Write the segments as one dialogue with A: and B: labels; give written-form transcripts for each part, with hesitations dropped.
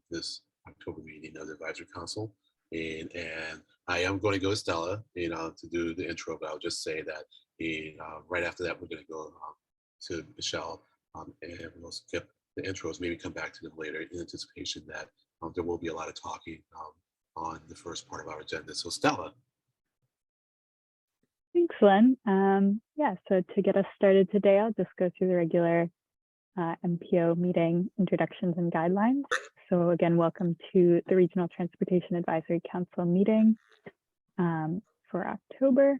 A: this October meeting of the Advisory Council. And I am going to go to Stella, to do the intro, but I'll just say that right after that, we're going to go to Michelle, and we'll skip the intros, maybe come back to them later in anticipation that there will be a lot of talking on the first part of our agenda. So Stella.
B: Thanks, Len. Yeah, so to get us started today, I'll just go through the regular MPO meeting introductions and guidelines. So again, welcome to the Regional Transportation Advisory Council meeting for October.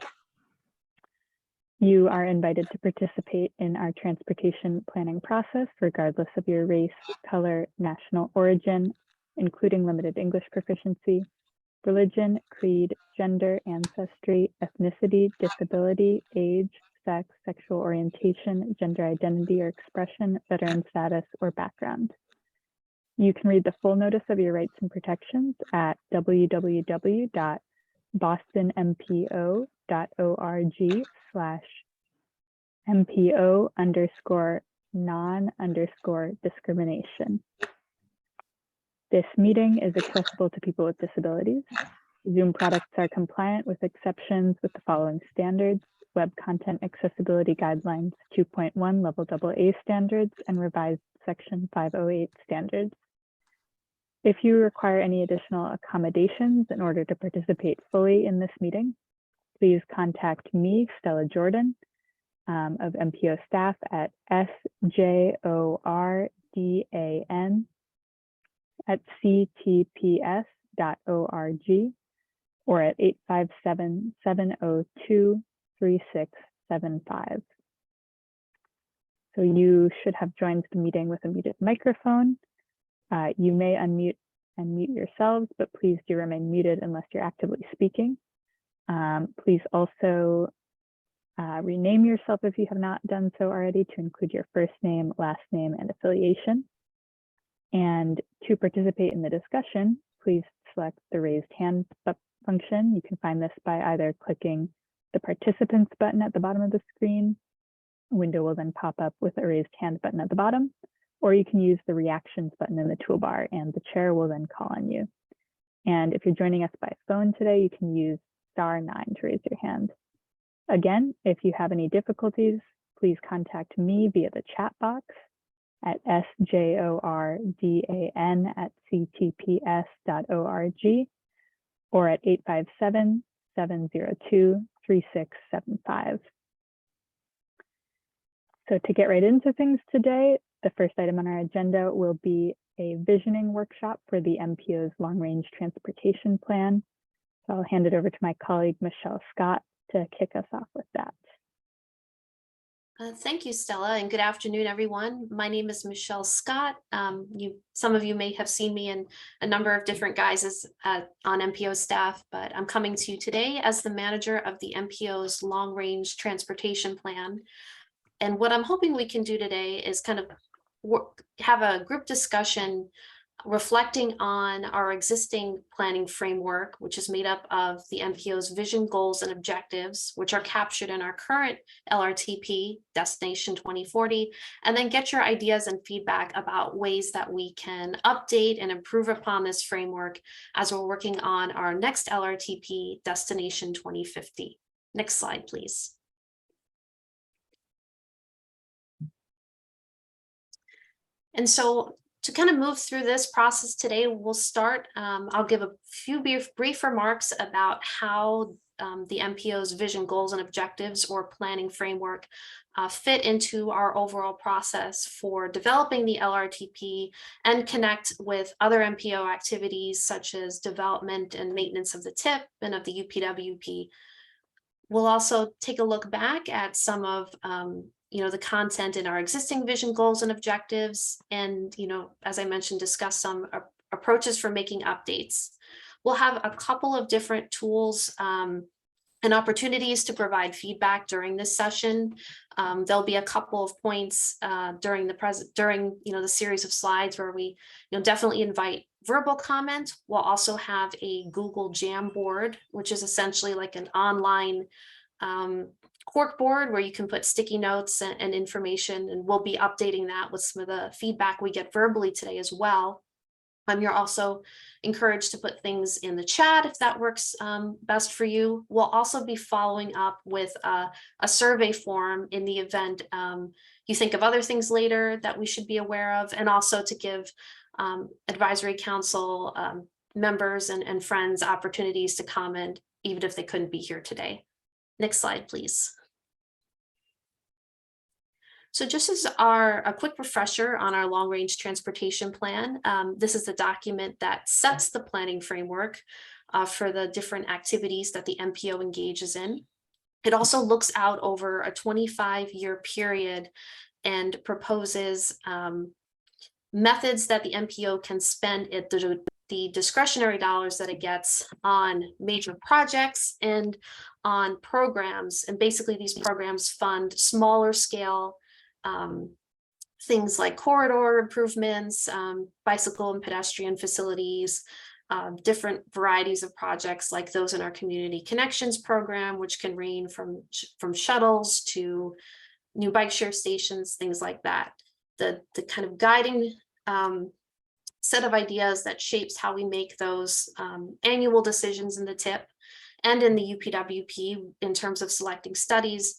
B: You are invited to participate in our transportation planning process, regardless of your race, color, national origin, including limited English proficiency, religion, creed, gender, ancestry, ethnicity, disability, age, sex, sexual orientation, gender identity or expression, veteran status, or background. You can read the full notice of your rights and protections at www.bostonmpo.org/MPO_non_discrimination. This meeting is accessible to people with disabilities. Zoom products are compliant with exceptions with the following standards: Web Content Accessibility Guidelines 2.1 Level AA standards and revised Section 508 standards. If you require any additional accommodations in order to participate fully in this meeting, please contact me, Stella Jordan, of MPO staff at sjordan@ctps.org or at 857-702-3675. So you should have joined the meeting with a muted microphone. You may unmute and mute yourselves, but please do remain muted unless you're actively speaking. Please also rename yourself if you have not done so already to include your first name, last name, and affiliation. And to participate in the discussion, please select the raised hand function. You can find this by either clicking the participants button at the bottom of the screen. A window will then pop up with a raised hand button at the bottom, or you can use the reactions button in the toolbar and the chair will then call on you. And if you're joining us by phone today, you can use *9 to raise your hand. Again, if you have any difficulties, please contact me via the chat box at sjordan@ctps.org or at 857-702-3675. So to get right into things today, the first item on our agenda will be a visioning workshop for the MPO's long-range transportation plan. So I'll hand it over to my colleague, Michelle Scott, to kick us off with that.
C: Thank you, Stella, and good afternoon, everyone. My name is Michelle Scott. Some of you may have seen me in a number of different guises on MPO staff, but I'm coming to you today as the manager of the MPO's long-range transportation plan. And what I'm hoping we can do today is kind of have a group discussion reflecting on our existing planning framework, which is made up of the MPO's vision, goals, and objectives, which are captured in our current LRTP, Destination 2040, and then get your ideas and feedback about ways that we can update and improve upon this framework as we're working on our next LRTP, Destination 2050. Next slide, please. And so to kind of move through this process today, we'll start, I'll give a few brief remarks about how the MPO's vision, goals, and objectives or planning framework fit into our overall process for developing the LRTP and connect with other MPO activities such as development and maintenance of the TIP and of the UPWP. We'll also take a look back at some of the content in our existing vision, goals, and objectives, and as I mentioned, discuss some approaches for making updates. We'll have a couple of different tools and opportunities to provide feedback during this session. There'll be a couple of points during the series of slides where we definitely invite verbal comment. We'll also have a Google Jamboard, which is essentially like an online corkboard where you can put sticky notes and information, and we'll be updating that with some of the feedback we get verbally today as well. You're also encouraged to put things in the chat if that works best for you. We'll also be following up with a survey form in the event you think of other things later that we should be aware of, and also to give advisory council members and friends opportunities to comment, even if they couldn't be here today. Next slide, please. So just as a quick refresher on our long-range transportation plan, this is the document that sets the planning framework for the different activities that the MPO engages in. It also looks out over a 25-year period and proposes methods that the MPO can spend the discretionary dollars that it gets on major projects and on programs. And basically these programs fund smaller scale things like corridor improvements, bicycle and pedestrian facilities, different varieties of projects like those in our Community Connections program, which can range from shuttles to new bike share stations, things like that. The kind of guiding set of ideas that shapes how we make those annual decisions in the TIP and in the UPWP in terms of selecting studies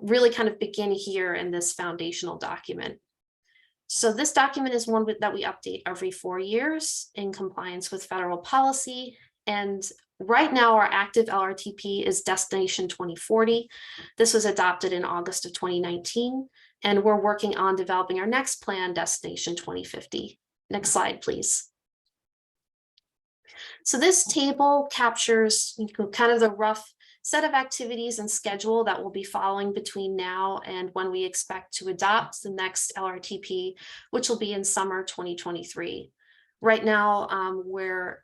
C: really kind of begin here in this foundational document. So this document is one that we update every 4 years in compliance with federal policy. And right now our active LRTP is Destination 2040. This was adopted in August of 2019, and we're working on developing our next plan, Destination 2050. Next slide, please. So this table captures kind of the rough set of activities and schedule that we'll be following between now and when we expect to adopt the next LRTP, which will be in summer 2023. Right now, we're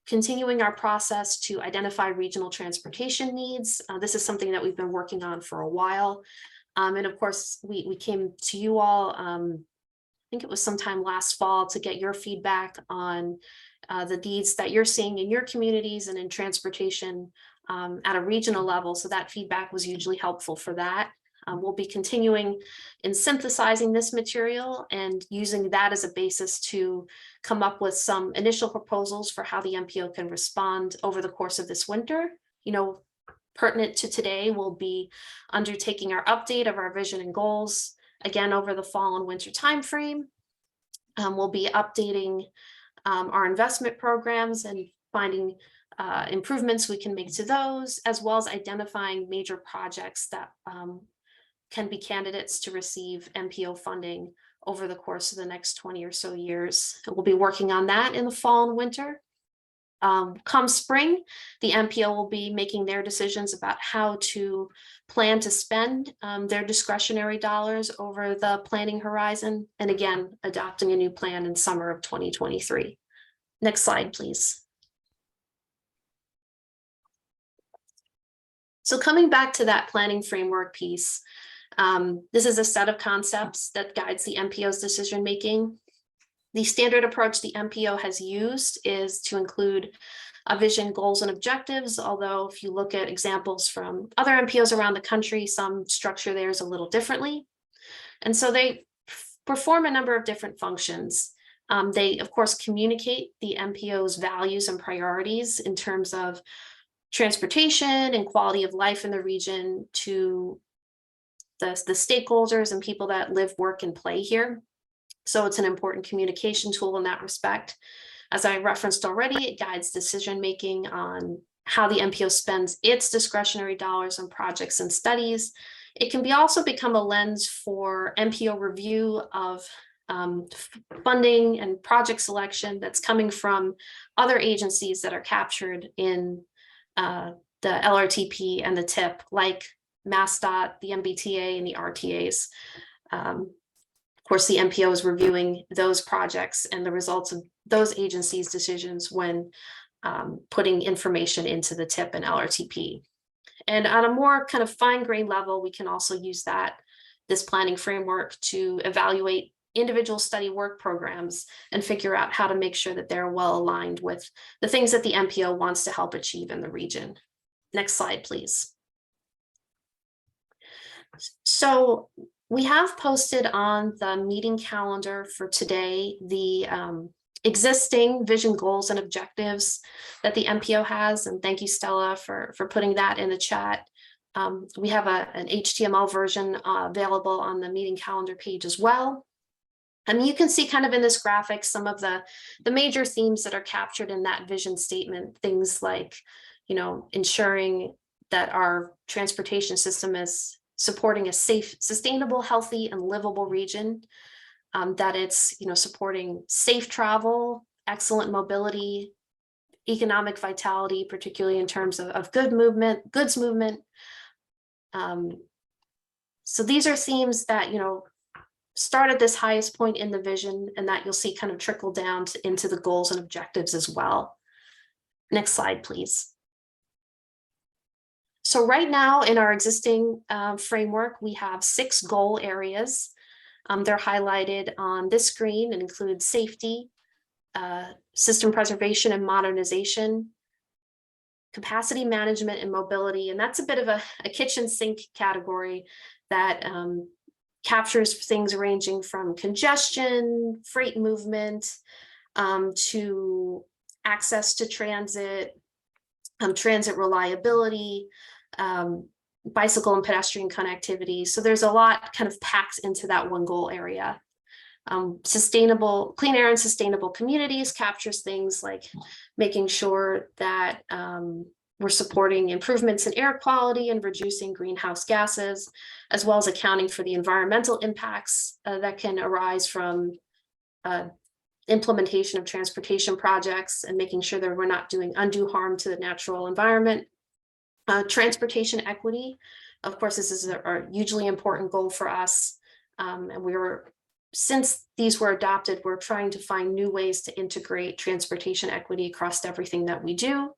C: continuing our process to identify regional transportation needs. This is something that we've been working on for a while. And of course, we came to you all, I think it was sometime last fall, to get your feedback on the needs that you're seeing in your communities and in transportation at a regional level. So that feedback was hugely helpful for that. We'll be continuing in synthesizing this material and using that as a basis to come up with some initial proposals for how the MPO can respond over the course of this winter. You know, pertinent to today, we'll be undertaking our update of our vision and goals again over the fall and winter timeframe. We'll be updating our investment programs and finding improvements we can make to those, as well as identifying major projects that can be candidates to receive MPO funding over the course of the next 20 or so years. We'll be working on that in the fall and winter. Come spring, the MPO will be making their decisions about how to plan to spend their discretionary dollars over the planning horizon, and again, adopting a new plan in summer of 2023. Next slide, please. So coming back to that planning framework piece, this is a set of concepts that guides the MPO's decision-making. The standard approach the MPO has used is to include a vision, goals, and objectives, although if you look at examples from other MPOs around the country, some structure theirs a little differently. And so they perform a number of different functions. They, of course, communicate the MPO's values and priorities in terms of transportation and quality of life in the region to the stakeholders and people that live, work, and play here. So it's an important communication tool in that respect. As I referenced already, it guides decision-making on how the MPO spends its discretionary dollars on projects and studies. It can also become a lens for MPO review of funding and project selection that's coming from other agencies that are captured in the LRTP and the TIP, like MassDOT, the MBTA, and the RTAs. Of course, the MPO is reviewing those projects and the results of those agencies' decisions when putting information into the TIP and LRTP. And on a more kind of fine-grained level, we can also use this planning framework to evaluate individual study work programs and figure out how to make sure that they're well aligned with the things that the MPO wants to help achieve in the region. Next slide, please. So we have posted on the meeting calendar for today the existing vision goals and objectives that the MPO has. And thank you, Stella, for putting that in the chat. We have an HTML version available on the meeting calendar page as well. And you can see kind of in this graphic some of the major themes that are captured in that vision statement. Things like, ensuring that our transportation system is supporting a safe, sustainable, healthy, and livable region. That it's, supporting safe travel, excellent mobility, economic vitality, particularly in terms of goods movement. So these are themes that, start at this highest point in the vision, and that you'll see kind of trickle down into the goals and objectives as well. Next slide, please. So right now in our existing framework, we have 6 goal areas. They're highlighted on this screen and include safety, system preservation and modernization, capacity management and mobility. And that's a bit of a kitchen sink category that captures things ranging from congestion, freight movement, to access to transit, transit reliability, bicycle and pedestrian connectivity. So there's a lot kind of packed into that one goal area. Sustainable, clean air and sustainable communities captures things like making sure that we're supporting improvements in air quality and reducing greenhouse gases, as well as accounting for the environmental impacts that can arise from implementation of transportation projects, and making sure that we're not doing undue harm to the natural environment. Transportation equity, of course, this is a hugely important goal for us. And since these were adopted, we're trying to find new ways to integrate transportation equity across everything that we do.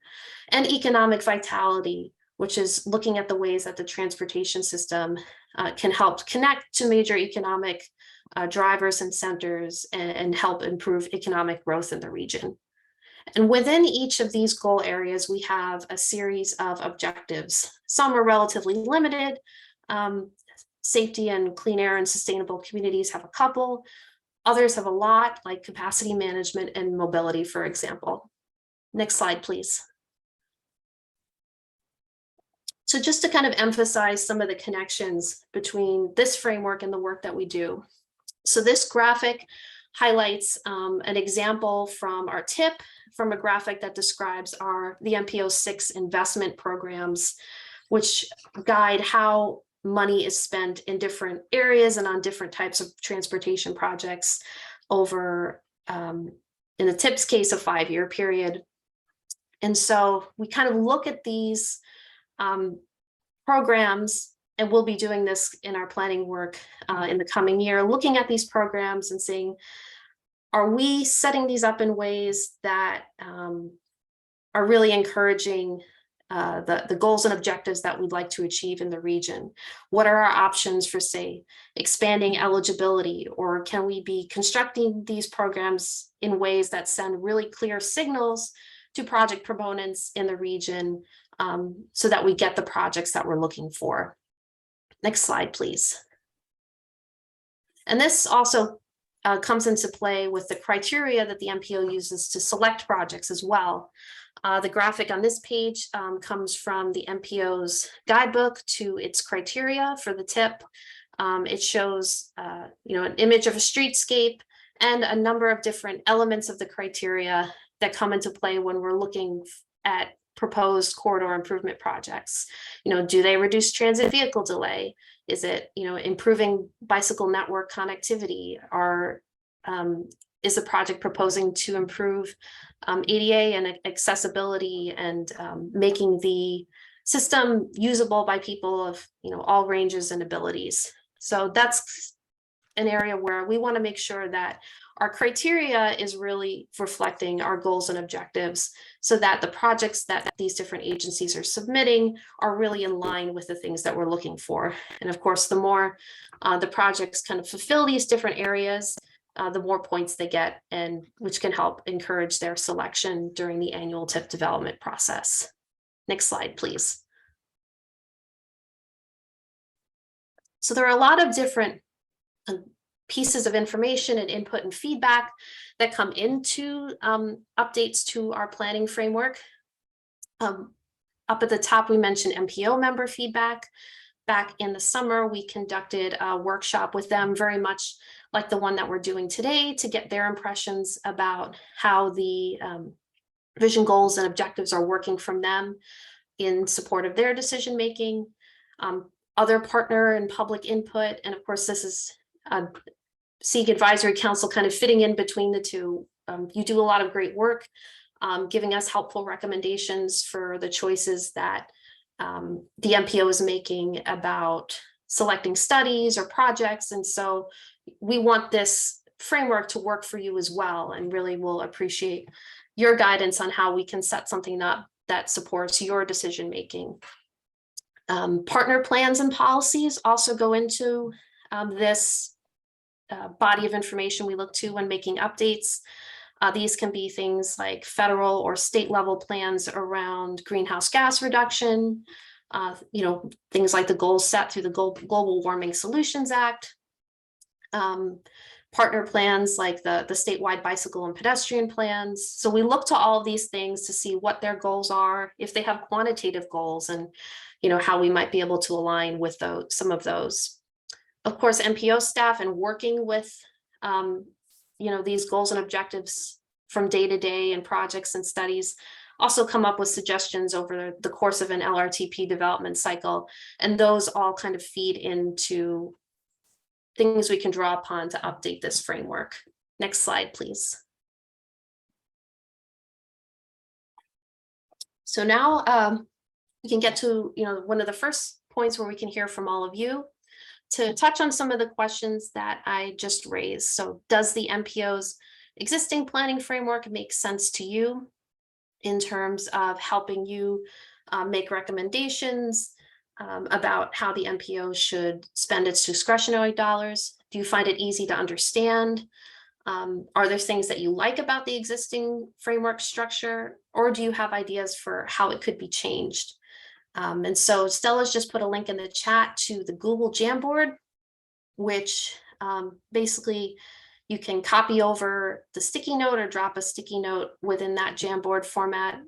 C: And economic vitality, which is looking at the ways that the transportation system can help connect to major economic drivers and centers, and help improve economic growth in the region. And within each of these goal areas, we have a series of objectives. Some are relatively limited. Safety and clean air and sustainable communities have a couple. Others have a lot, like capacity management and mobility, for example. Next slide, please. So just to kind of emphasize some of the connections between this framework and the work that we do. So this graphic highlights an example from our tip, from a graphic that describes the MPO's 6 investment programs, which guide how money is spent in different areas and on different types of transportation projects over, in the TIP's case, a 5-year period. And so we kind of look at these programs, and we'll be doing this in our planning work in the coming year, looking at these programs and saying, are we setting these up in ways that are really encouraging the goals and objectives that we'd like to achieve in the region? What are our options for, say, expanding eligibility? Or can we be constructing these programs in ways that send really clear signals to project proponents in the region, so that we get the projects that we're looking for? Next slide, please. And this also comes into play with the criteria that the MPO uses to select projects as well. The graphic on this page comes from the MPO's guidebook to its criteria for the TIP. It shows an image of a streetscape and a number of different elements of the criteria that come into play when we're looking at proposed corridor improvement projects. Do they reduce transit vehicle delay? Is it, improving bicycle network connectivity? Is the project proposing to improve ADA and accessibility, and making the system usable by people of all ranges and abilities? So that's an area where we want to make sure that our criteria is really reflecting our goals and objectives, so that the projects that these different agencies are submitting are really in line with the things that we're looking for. And of course, the more the projects kind of fulfill these different areas, the more points they get, and which can help encourage their selection during the annual TIP development process. Next slide, please. So there are a lot of different pieces of information and input and feedback that come into updates to our planning framework. Up at the top, we mentioned MPO member feedback. Back in the summer, we conducted a workshop with them, very much like the one that we're doing today, to get their impressions about how the vision goals and objectives are working from them in support of their decision making. Other partner and public input, and of course, this is SEEG Advisory Council kind of fitting in between the two. You do a lot of great work, giving us helpful recommendations for the choices that the MPO is making about selecting studies or projects. And so we want this framework to work for you as well, and really will appreciate your guidance on how we can set something up that supports your decision making. Partner plans and policies also go into this body of information we look to when making updates. These can be things like federal or state level plans around greenhouse gas reduction, things like the goals set through the Global Warming Solutions Act, partner plans like the statewide bicycle and pedestrian plans. So we look to all of these things to see what their goals are, if they have quantitative goals, and how we might be able to align with some of those. Of course, MPO staff and working with these goals and objectives from day to day and projects and studies also come up with suggestions over the course of an LRTP development cycle. And those all kind of feed into things we can draw upon to update this framework. Next slide, please. So now we can get to one of the first points where we can hear from all of you to touch on some of the questions that I just raised. So does the MPO's existing planning framework make sense to you in terms of helping you make recommendations about how the MPO should spend its discretionary dollars? Do you find it easy to understand? Are there things that you like about the existing framework structure, or do you have ideas for how it could be changed? And so Stella's just put a link in the chat to the Google Jamboard, which basically you can copy over the sticky note or drop a sticky note within that Jamboard format,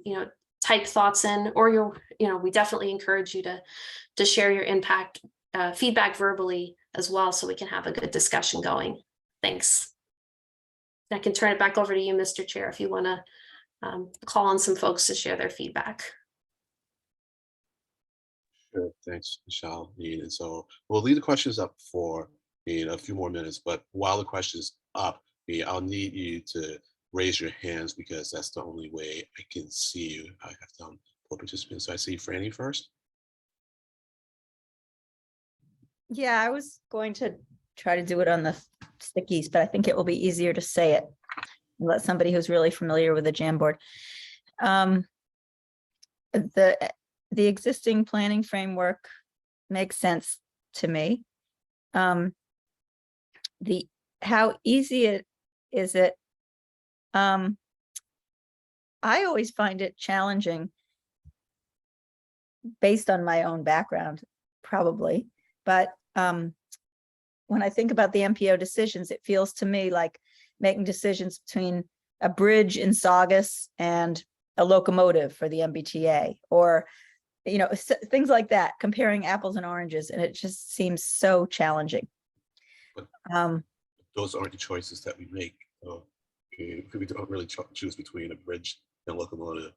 C: type thoughts in, or we definitely encourage you to share your feedback verbally as well, so we can have a good discussion going. Thanks. I can turn it back over to you, Mr. Chair, if you want to call on some folks to share their feedback.
A: Sure, thanks, Michelle. And so we'll leave the questions up for a few more minutes, but while the question's up, I'll need you to raise your hands, because that's the only way I can see you. I have to pull participants. So I see Franny first.
D: Yeah, I was going to try to do it on the stickies, but I think it will be easier to say it and let somebody who's really familiar with the Jamboard. The existing planning framework makes sense to me. How easy is it? I always find it challenging based on my own background, probably. But when I think about the MPO decisions, it feels to me like making decisions between a bridge in Saugus and a locomotive for the MBTA, or things like that, comparing apples and oranges, and it just seems so challenging.
A: But those aren't the choices that we make. We don't really choose between a bridge and a locomotive.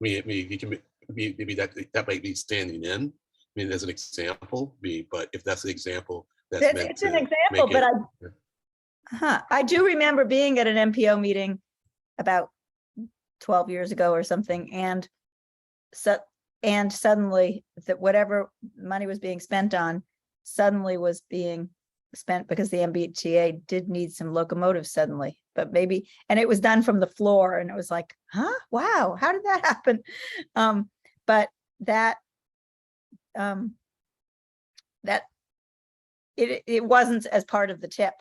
A: You can maybe that might be standing in. As an example, but if that's the example,
D: it's an example. But I do remember being at an MPO meeting about 12 years ago or something, and suddenly that whatever money was being spent on suddenly was being spent because the MBTA did need some locomotives suddenly. But maybe, and it was done from the floor, and it was like, wow, how did that happen? But that it wasn't as part of the tip.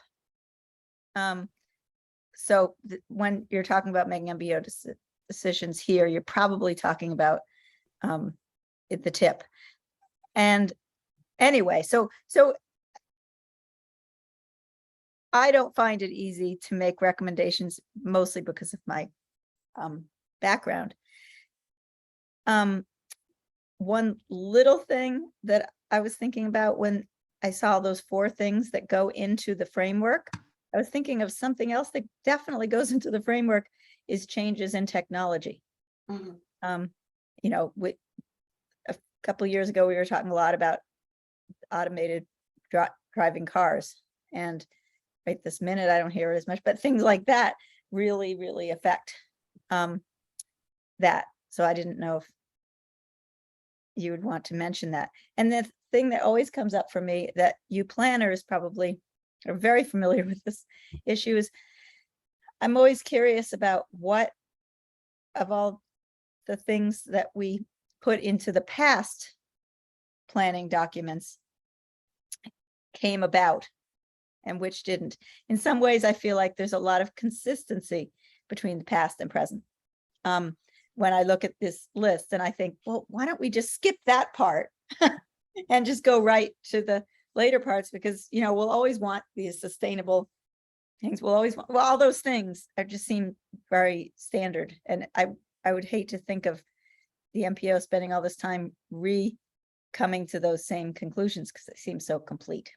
D: So when you're talking about making MPO decisions here, you're probably talking about the tip. And anyway, so I don't find it easy to make recommendations, mostly because of my background. One little thing that I was thinking about when I saw those 4 things that go into the framework, I was thinking of something else that definitely goes into the framework is changes in technology.
C: Mhm.
D: You know, a couple of years ago, we were talking a lot about automated driving cars, and right this minute, I don't hear it as much, but things like that really, really affect that. So I didn't know if you would want to mention that. And the thing that always comes up for me that you planners probably are very familiar with this issue is I'm always curious about what of all the things that we put into the past planning documents came about and which didn't. In some ways, I feel like there's a lot of consistency between the past and present. When I look at this list and I think, well, why don't we just skip that part and just go right to the later parts? Because, you know, we'll always want these sustainable things. We'll always want, well, all those things are just seem very standard. And I would hate to think of the MPO spending all this time coming to those same conclusions because they seem so complete.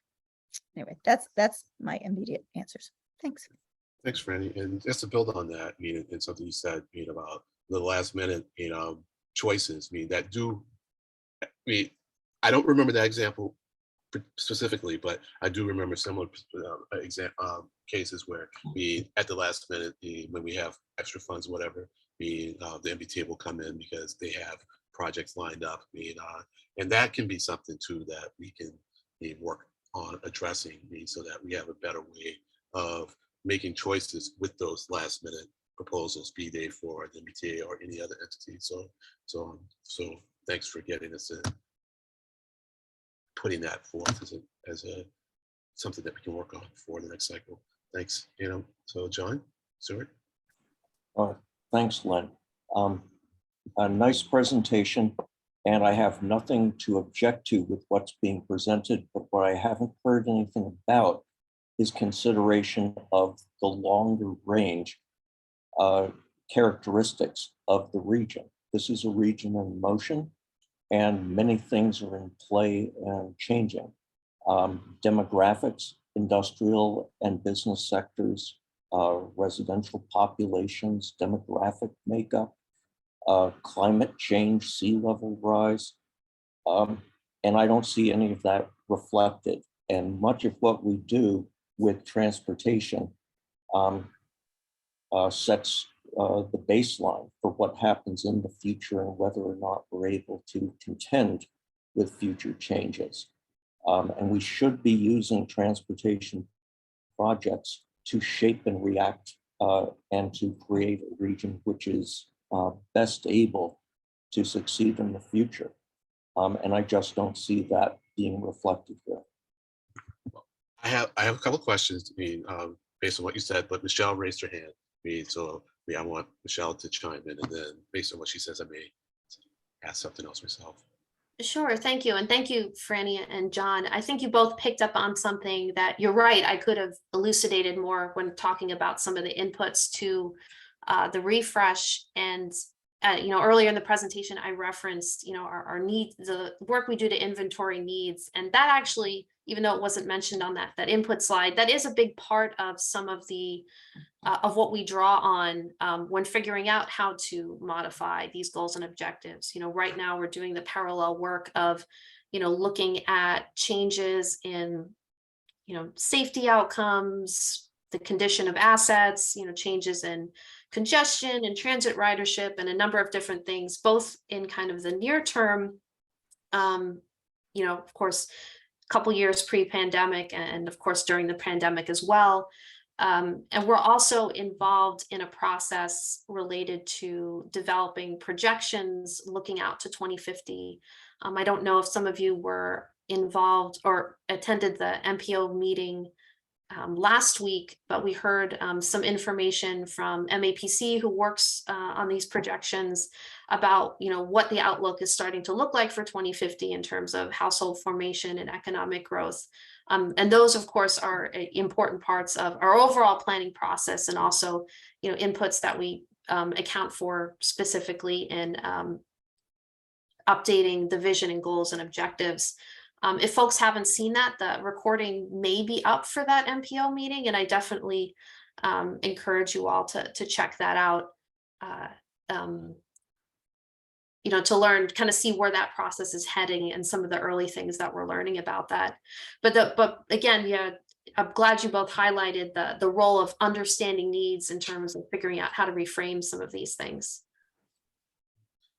D: Anyway, that's my immediate answers. Thanks.
A: Thanks, Franny. And just to build on that, and something you said, about the last minute, choices, that do, I don't remember that example specifically, but I do remember similar cases where at the last minute, when we have extra funds, whatever, the MBTA will come in because they have projects lined up, and that can be something too that we can work on addressing, so that we have a better way of making choices with those last minute proposals, be they for the MBTA or any other entity. So thanks for getting us in, putting that forth as a something that we can work on for the next cycle. Thanks. So John, Stuart.
E: Thanks, Len. A nice presentation, and I have nothing to object to with what's being presented, but what I haven't heard anything about is consideration of the longer range characteristics of the region. This is a region in motion, and many things are in play and changing. Demographics, industrial and business sectors, residential populations, demographic makeup, climate change, sea level rise. And I don't see any of that reflected. And much of what we do with transportation sets the baseline for what happens in the future and whether or not we're able to contend with future changes. And we should be using transportation projects to shape and react and to create a region which is best able to succeed in the future. And I just don't see that being reflected here.
A: I have a couple of questions, based on what you said, but Michelle raised her hand. So I want Michelle to chime in, and then based on what she says, I may ask something else myself.
C: Sure, thank you. And thank you, Franny and John. I think you both picked up on something that you're right. I could have elucidated more when talking about some of the inputs to the refresh. And earlier in the presentation, I referenced, our needs, the work we do to inventory needs. And that actually, even though it wasn't mentioned on that input slide, that is a big part of some of the of what we draw on when figuring out how to modify these goals and objectives. Right now we're doing the parallel work of, looking at changes in, safety outcomes, the condition of assets, changes in congestion and transit ridership, and a number of different things, both in kind of the near term, of course, a couple years pre-pandemic, and of course during the pandemic as well. And we're also involved in a process related to developing projections looking out to 2050. I don't know if some of you were involved or attended the MPO meeting last week, but we heard some information from MAPC, who works on these projections, about what the outlook is starting to look like for 2050 in terms of household formation and economic growth. And those, of course, are important parts of our overall planning process, and also, inputs that we account for specifically in updating the vision and goals and objectives. If folks haven't seen that, the recording may be up for that MPO meeting, and I definitely encourage you all to check that out. To learn, kind of see where that process is heading and some of the early things that we're learning about that. But again, yeah, I'm glad you both highlighted the role of understanding needs in terms of figuring out how to reframe some of these things.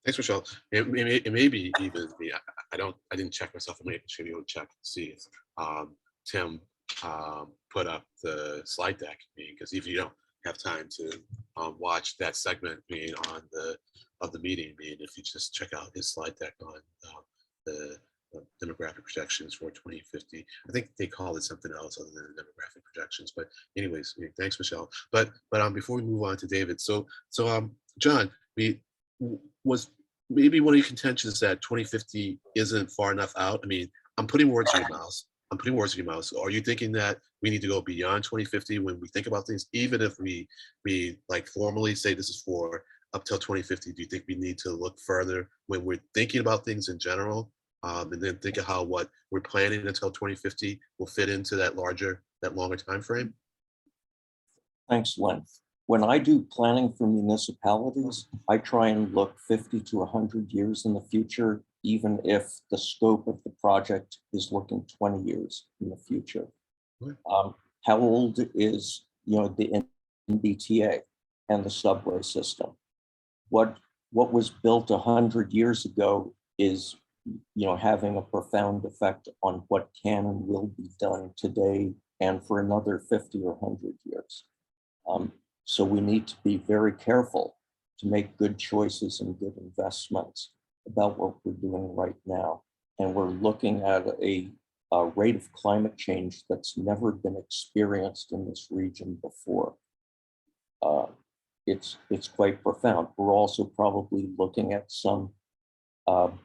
A: Thanks, Michelle. It may be even me. I didn't check myself. I may should be able to check to see if Tim put up the slide deck, because if you don't have time to watch that segment on the meeting, if you just check out his slide deck on the demographic projections for 2050. I think they call it something else other than demographic projections. But anyways, thanks, Michelle. But before we move on to David, so John, was maybe one of your contentions that 2050 isn't far enough out? I mean, I'm putting words in your mouth. So are you thinking that we need to go beyond 2050 when we think about things, even if we like formally say this is for up till 2050? Do you think we need to look further when we're thinking about things in general, and then think of how what we're planning until 2050 will fit into that longer time frame?
E: Thanks, Len. When I do planning for municipalities, I try and look 50 to 100 years in the future, even if the scope of the project is looking 20 years in the future. How old is the MBTA and the subway system? What was built 100 years ago is having a profound effect on what can and will be done today and for another 50 or 100 years. So we need to be very careful to make good choices and good investments about what we're doing right now. And we're looking at a rate of climate change that's never been experienced in this region before. It's quite profound. We're also probably looking at some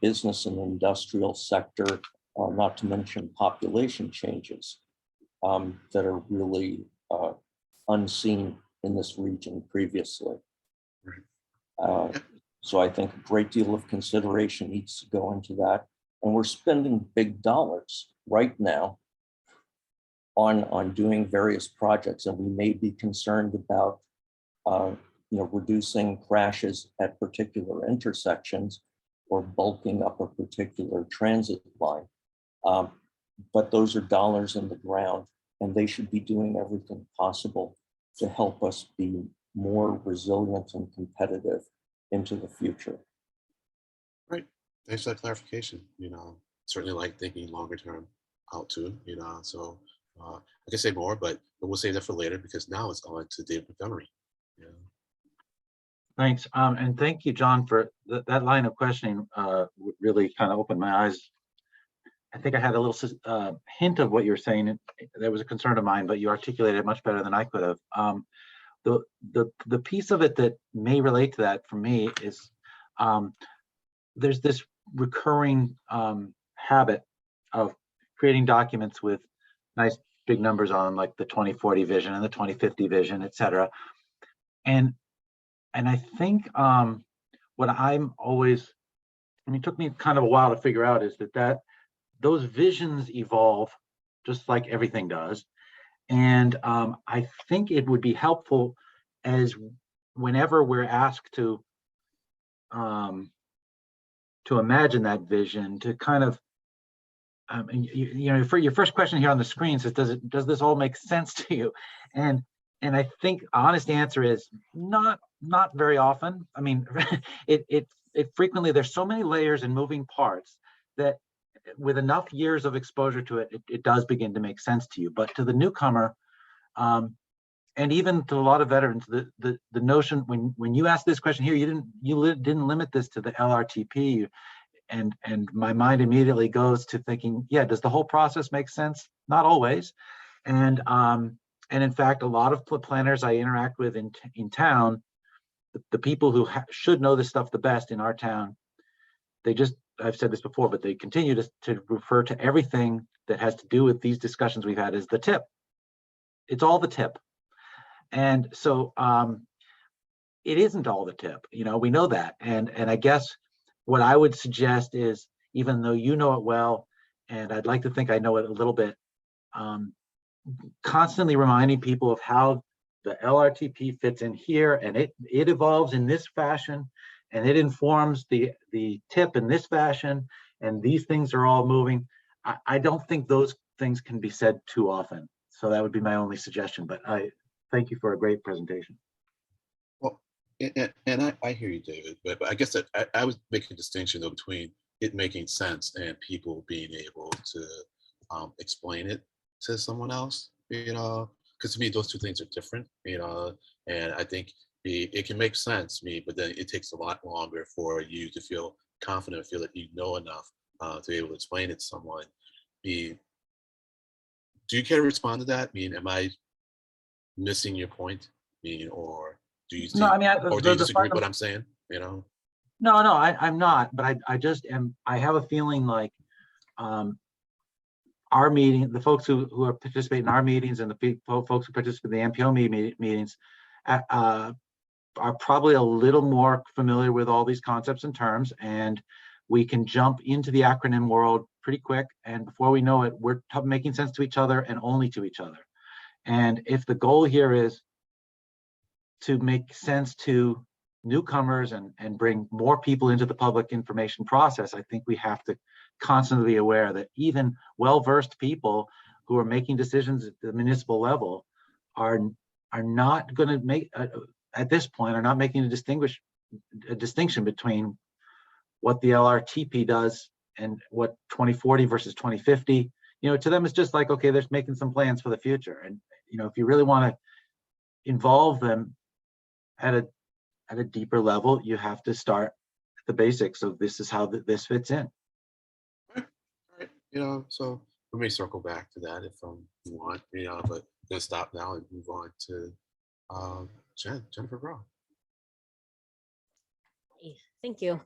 E: business and industrial sector, not to mention population changes that are really unseen in this region previously. So I think a great deal of consideration needs to go into that. And we're spending big dollars right now on doing various projects, and we may be concerned about reducing crashes at particular intersections or bulking up a particular transit line. But those are dollars in the ground, and they should be doing everything possible to help us be more resilient and competitive into the future.
A: Right. Thanks for that clarification. Certainly like thinking longer term out too. So I can say more, but we'll save that for later, because now it's on to David Montgomery.
F: Thanks. And thank you, John, for that line of questioning. Really kind of opened my eyes. I think I had a little hint of what you were saying. That was a concern of mine, but you articulated it much better than I could have. The piece of it that may relate to that for me is there's this recurring habit of creating documents with nice big numbers on, like the 2040 vision and the 2050 vision, et cetera. And I think what I'm always, it took me kind of a while to figure out is that those visions evolve just like everything does. And I think it would be helpful as whenever we're asked to imagine that vision, to kind of, for your first question here on the screen says, does this all make sense to you? And I think honest answer is not very often. I mean, it frequently, there's so many layers and moving parts that with enough years of exposure to it, it does begin to make sense to you. But to the newcomer, and even to a lot of veterans, the notion when you ask this question here, you didn't limit this to the LRTP, and my mind immediately goes to thinking, yeah, does the whole process make sense? Not always, and in fact, a lot of planners I interact with in town, the people who should know this stuff the best in our town, they just I've said this before, but they continue to refer to everything that has to do with these discussions we've had as the tip. It's all the tip. And so it isn't all the tip, we know that. And I guess what I would suggest is, even though you know it well, and I'd like to think I know it a little bit, constantly reminding people of how the LRTP fits in here, and it evolves in this fashion, and it informs the tip in this fashion, and these things are all moving. I don't think those things can be said too often. So that would be my only suggestion, but I thank you for a great presentation.
A: Well, and I hear you, David, but I guess that I would make a distinction though between it making sense and people being able to explain it to someone else, because to me those two things are different, and I think it can make sense to me, but then it takes a lot longer for you to feel confident, feel that you know enough to be able to explain it to someone. Do you care to respond to that? Am I missing your point? Or do you
F: No, I mean,
A: or do you disagree with what I'm saying?
F: No, I'm not, but I just am, I have a feeling like our meeting, the folks who are participating in our meetings and the folks who participate in the MPO meetings are probably a little more familiar with all these concepts and terms, and we can jump into the acronym world pretty quick, and before we know it, we're making sense to each other and only to each other. And if the goal here is to make sense to newcomers and bring more people into the public information process, I think we have to constantly be aware that even well-versed people who are making decisions at the municipal level are not going to make, at this point, are not making a distinction between what the LRTP does and what 2040 versus 2050. To them, it's just like, okay, they're making some plans for the future. And if you really want to involve them at a deeper level, you have to start at the basics of this is how this fits in.
A: All right. So we may circle back to that if you want, but I'm gonna stop now and move on to Jennifer Brown.
G: Thank you.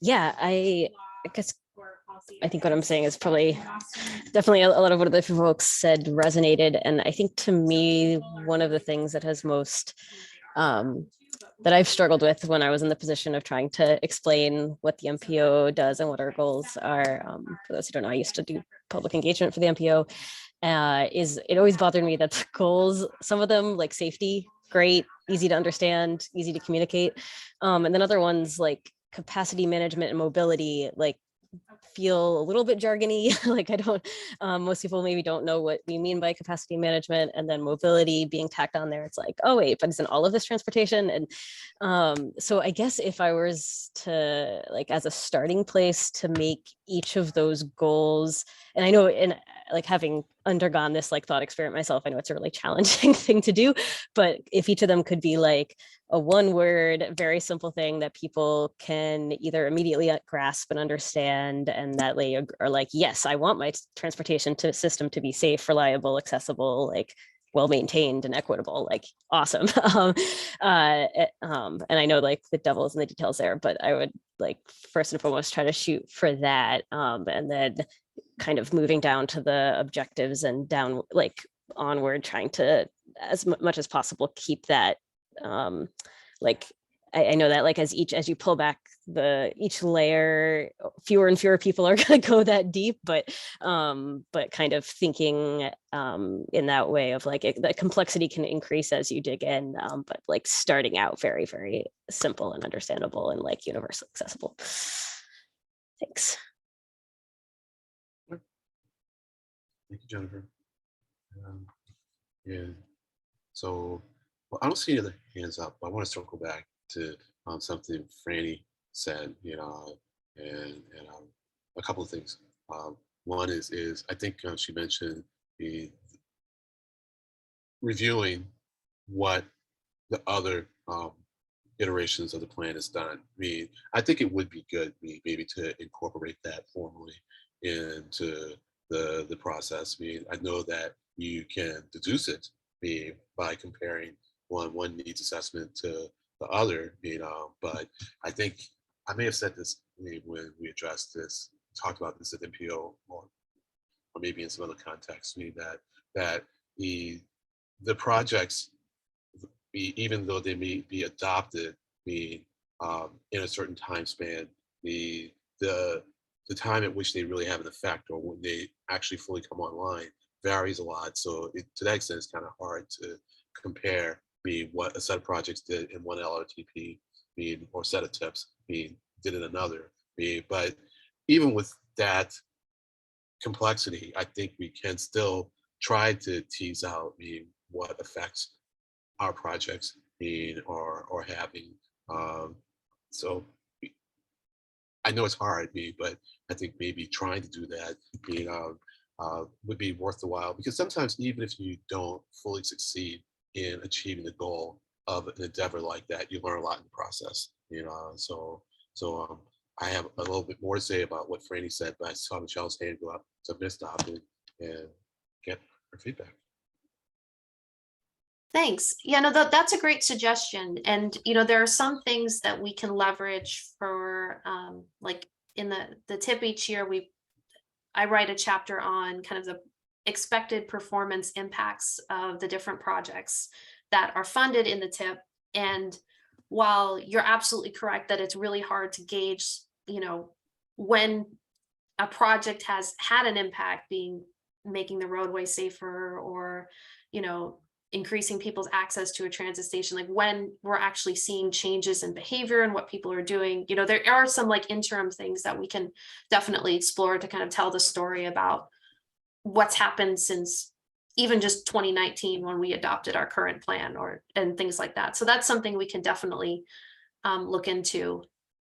G: Yeah, I guess I think what I'm saying is probably definitely a lot of what the folks said resonated. And I think to me, one of the things that has most that I've struggled with when I was in the position of trying to explain what the MPO does and what our goals are. For those who don't know, I used to do public engagement for the MPO. Is it always bothered me that the goals, some of them like safety, great, easy to understand, easy to communicate. And then other ones like capacity management and mobility, like feel a little bit jargony. Like I don't, most people maybe don't know what we mean by capacity management, and then mobility being tacked on there. It's like, oh wait, but isn't all of this transportation? And so I guess if I was to like, as a starting place to make each of those goals, and I know in like having undergone this like thought experiment myself, I know it's a really challenging thing to do, but if each of them could be like a one word, very simple thing that people can either immediately grasp and understand, and that they are like, yes, I want my transportation system to be safe, reliable, accessible, like well-maintained and equitable, like awesome. And I know like the devil's in the details there, but I would like first and foremost try to shoot for that. And then kind of moving down to the objectives and down like onward, trying to as much as possible keep that like I know that like as you pull back each layer, fewer and fewer people are going to go that deep, but kind of thinking in that way of like the complexity can increase as you dig in, but like starting out very, very simple and understandable and like universally accessible. Thanks.
A: Thank you, Jennifer. Yeah. So, well, I don't see any other hands up, but I want to circle back to something Franny said, and a couple of things. One is I think she mentioned the reviewing what the other iterations of the plan has done. I think it would be good maybe to incorporate that formally into the process. I know that you can deduce it by comparing one needs assessment to the other, but I think I may have said this when we addressed this, talked about this at MPO or maybe in some other context, that the projects, even though they may be adopted, in a certain time span, the time at which they really have an effect or when they actually fully come online varies a lot. So to that extent, it's kind of hard to compare what a set of projects did in one LRTP or set of tips did in another. But even with that complexity, I think we can still try to tease out what effects our projects or having. So I know it's hard, but I think maybe trying to do that would be worth the while, because sometimes even if you don't fully succeed in achieving the goal of an endeavor like that, you learn a lot in the process. So I have a little bit more to say about what Franny said, but I saw Michelle's hand go up, so I'm gonna stop and get her feedback.
C: Thanks. Yeah, no, that's a great suggestion. And, there are some things that we can leverage for, like in the tip each year, I write a chapter on kind of the expected performance impacts of the different projects that are funded in the tip. And while you're absolutely correct that it's really hard to gauge, when a project has had an impact, making the roadway safer or, increasing people's access to a transit station, like when we're actually seeing changes in behavior and what people are doing, there are some like interim things that we can definitely explore to kind of tell the story about what's happened since even just 2019 when we adopted our current plan and things like that. So that's something we can definitely look into.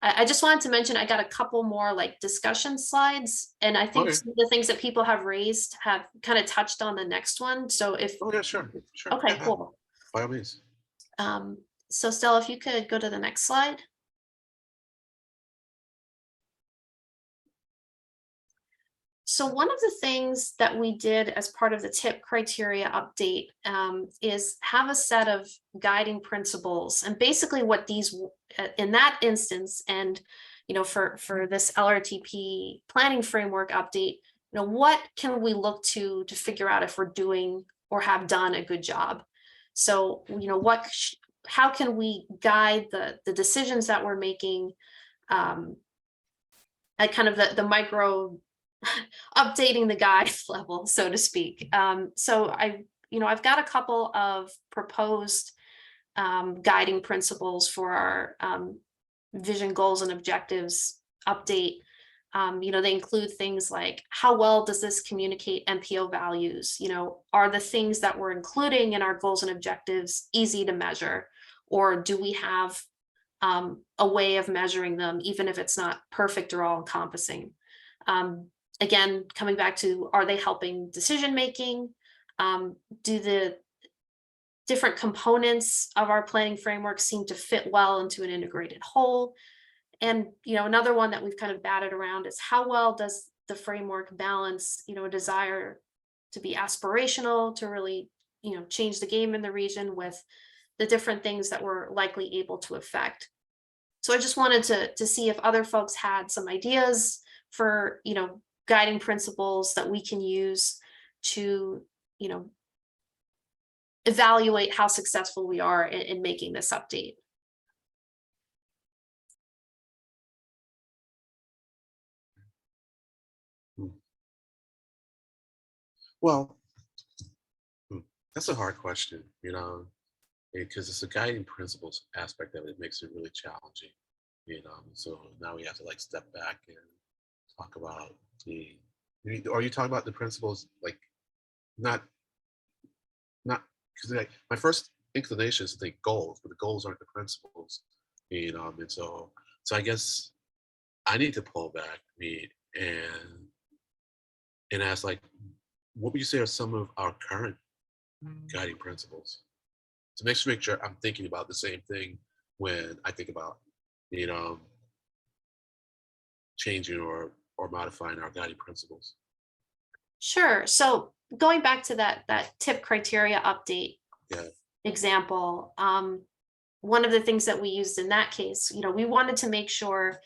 C: I just wanted to mention, I got a couple more like discussion slides, and I think
A: Okay.
C: some of the things that people have raised have kind of touched on the next one. So if,
A: Oh yeah, sure.
C: okay,
A: Yeah,
C: cool.
A: by all means.
C: So Stella, if you could go to the next slide. So one of the things that we did as part of the TIP criteria update is have a set of guiding principles, and basically what these in that instance, and for this LRTP planning framework update, what can we look to figure out if we're doing or have done a good job? So how can we guide the decisions that we're making at kind of the micro updating the guide level, so to speak. So I've got a couple of proposed guiding principles for our vision, goals, and objectives update. They include things like, how well does this communicate MPO values? Are the things that we're including in our goals and objectives easy to measure? Or do we have a way of measuring them, even if it's not perfect or all encompassing? Again, coming back to, are they helping decision making? Do the different components of our planning framework seem to fit well into an integrated whole? And another one that we've kind of batted around is, how well does the framework balance a desire to be aspirational, to really change the game in the region, with the different things that we're likely able to affect. So I just wanted to see if other folks had some ideas for guiding principles that we can use to evaluate how successful we are in making this update.
A: Well, that's a hard question, because it's a guiding principles aspect of it makes it really challenging, So now we have to like step back and talk about are you talking about the principles, like not because my first inclination is to think goals, but the goals aren't the principles, and so I guess I need to pull back and ask, like, what would you say are some of our current guiding principles, to make sure I'm thinking about the same thing when I think about changing or modifying our guiding principles.
C: Sure. So going back to that TIP criteria update example, one of the things that we used in that case, we wanted to make sure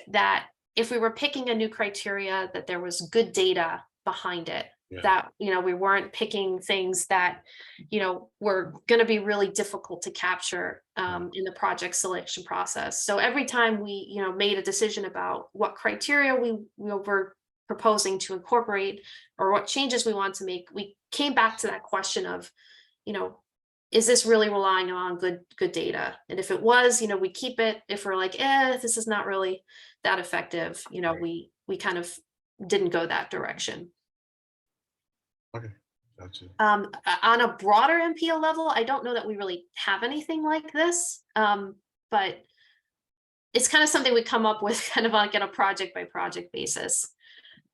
C: that if we were picking a new criteria, that there was good data behind it.
A: Yeah.
C: That, we weren't picking things that, were going to be really difficult to capture in the project selection process. So every time we, made a decision about what criteria we were proposing to incorporate or what changes we want to make, we came back to that question of, is this really relying on good data? And if it was, we keep it. If we're like, this is not really that effective,
A: Right.
C: we kind of didn't go that direction.
A: Okay, gotcha.
C: On a broader MPO level, I don't know that we really have anything like this, but it's kind of something we come up with kind of like on a project by project basis.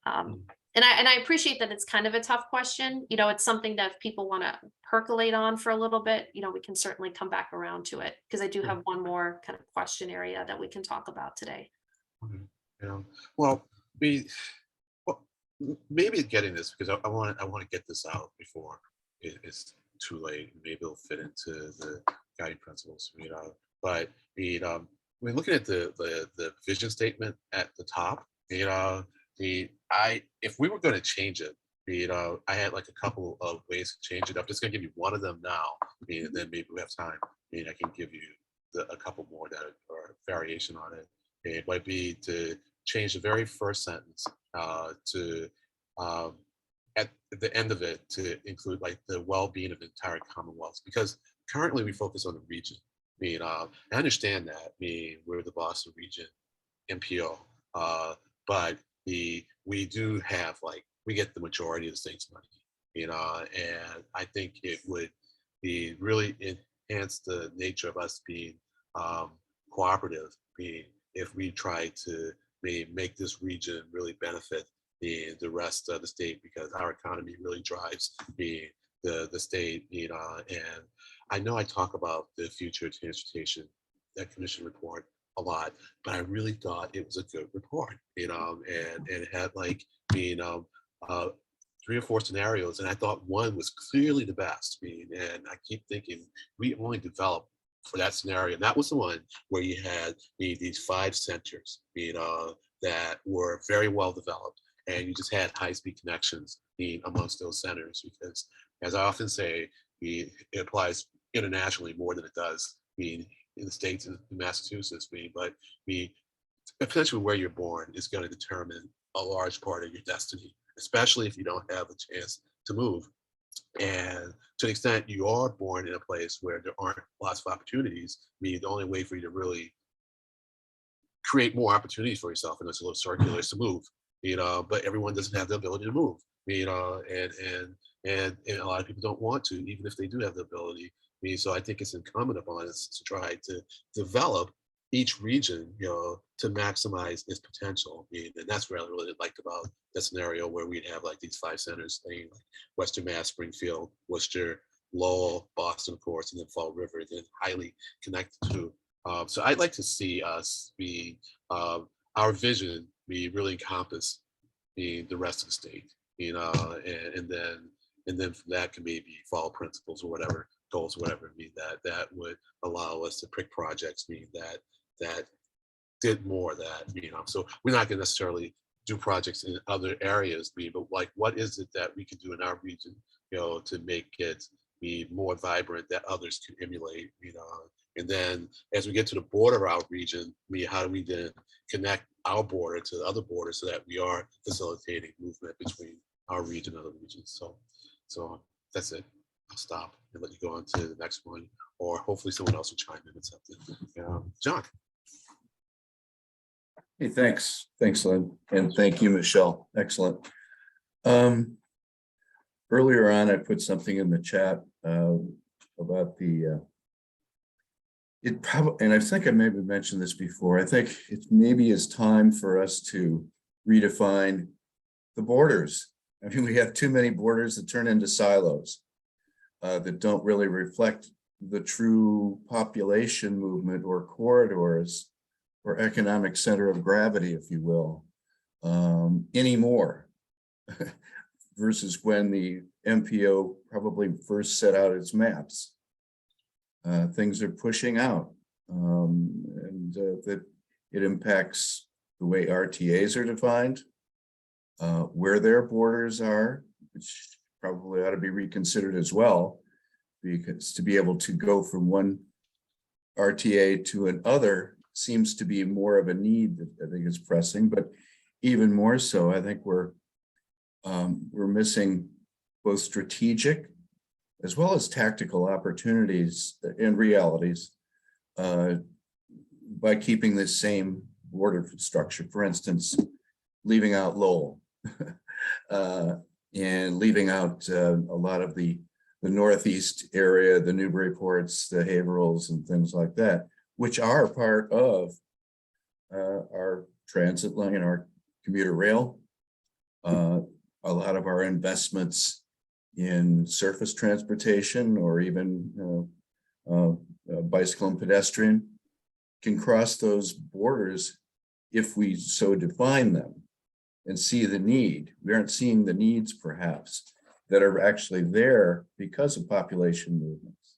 C: And I appreciate that it's kind of a tough question. It's something that if people want to percolate on for a little bit, we can certainly come back around to it, because I do have one more kind of question area that we can talk about today.
A: Okay. Well, maybe getting this, because I want to get this out before it's too late. Maybe it'll fit into the guiding principles, But when looking at the vision statement at the top, if we were going to change it, I had like a couple of ways to change it. I'm just going to give you one of them now, and then maybe we have time. I can give you a couple more that are variation on it. It might be to change the very first sentence to at the end of it to include like the well-being of the entire Commonwealth, because currently we focus on the region. I understand that. We're the Boston region MPO, but we do have we get the majority of the state's money, and I think it would be really enhance the nature of us being cooperative, if we try to make this region really benefit the rest of the state, because our economy really drives the state, and I know I talk about the future of transportation, that commission report, a lot, but I really thought it was a good report, and it had 3 or 4 scenarios, and I thought one was clearly the best. And I keep thinking we only developed for that scenario, and that was the one where you had these 5 centers, that were very well developed, and you just had high-speed connections amongst those centers, because, as I often say, it applies internationally more than it does in the States and Massachusetts, but essentially where you're born is going to determine a large part of your destiny, especially if you don't have a chance to move. And to the extent you are born in a place where there aren't lots of opportunities, the only way for you to really create more opportunities for yourself, and it's a little circular, is to move, but everyone doesn't have the ability to move, and a lot of people don't want to, even if they do have the ability. So I think it's incumbent upon us to try to develop each region, to maximize its potential. And that's what I really liked about the scenario where we'd have these 5 centers, like Western Mass, Springfield, Worcester, Lowell, Boston, of course, and then Fall River, then highly connected to. So I'd like to see us our vision really encompass the rest of the state, and then from that can maybe follow principles or whatever, goals, whatever, that would allow us to pick projects, that did more of that, so we're not going to necessarily do projects in other areas, but what is it that we can do in our region, to make it be more vibrant, that others can emulate, and then as we get to the border of our region, how do we then connect our border to the other borders so that we are facilitating movement between our region and other regions. So that's it. I'll stop and let you go on to the next one, or hopefully someone else will chime in with something. John.
H: Hey, thanks, Lynn, and thank you, Michelle. Excellent. Earlier on, I put something in the chat about the. And I think I maybe mentioned this before. I think it maybe is time for us to redefine the borders. I mean, we have too many borders that turn into silos that don't really reflect the true population movement or corridors or economic center of gravity, if you will, anymore, versus when the MPO probably first set out its maps. Things are pushing out, and that it impacts the way RTAs are defined, where their borders are, which probably ought to be reconsidered as well, because to be able to go from one RTA to another seems to be more of a need that I think is pressing, but even more so, I think we're missing both strategic as well as tactical opportunities and realities by keeping the same border structure. For instance, leaving out Lowell and leaving out a lot of the Northeast area, the Newburyports, the Haverhills and things like that, which are part of our transit line, our commuter rail, a lot of our investments in surface transportation or even bicycle and pedestrian can cross those borders if we so define them and see the need. We aren't seeing the needs perhaps that are actually there because of population movements.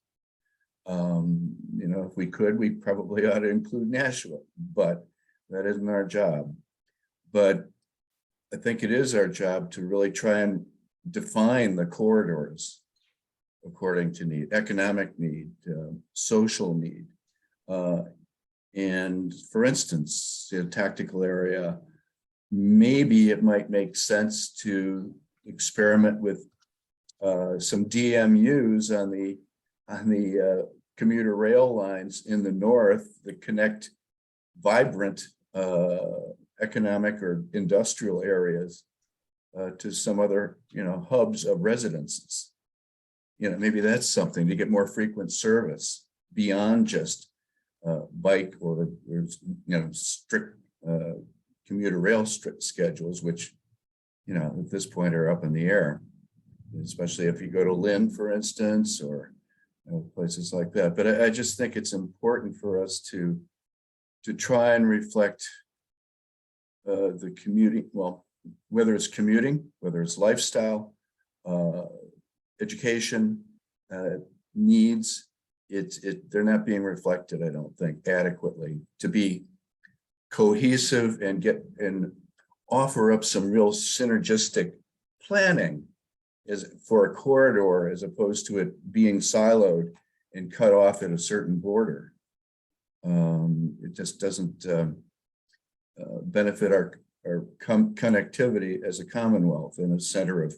H: You know, if we could, we probably ought to include Nashua, but that isn't our job. But I think it is our job to really try and define the corridors according to need, economic need, social need. And for instance, in a tactical area, maybe it might make sense to experiment with some DMUs on the commuter rail lines in the north that connect vibrant economic or industrial areas to some other, you know, hubs of residences. You know, maybe that's something to get more frequent service beyond just bike or you know, strict commuter rail schedules, which, you know, at this point are up in the air, especially if you go to Lynn, for instance, or places like that. But I just think it's important for us to try and reflect the commuting, well, whether it's commuting, whether it's lifestyle, education needs, they're not being reflected, I don't think, adequately to be cohesive and offer up some real synergistic planning for a corridor as opposed to it being siloed and cut off at a certain border. It just doesn't benefit our connectivity as a Commonwealth in a center of,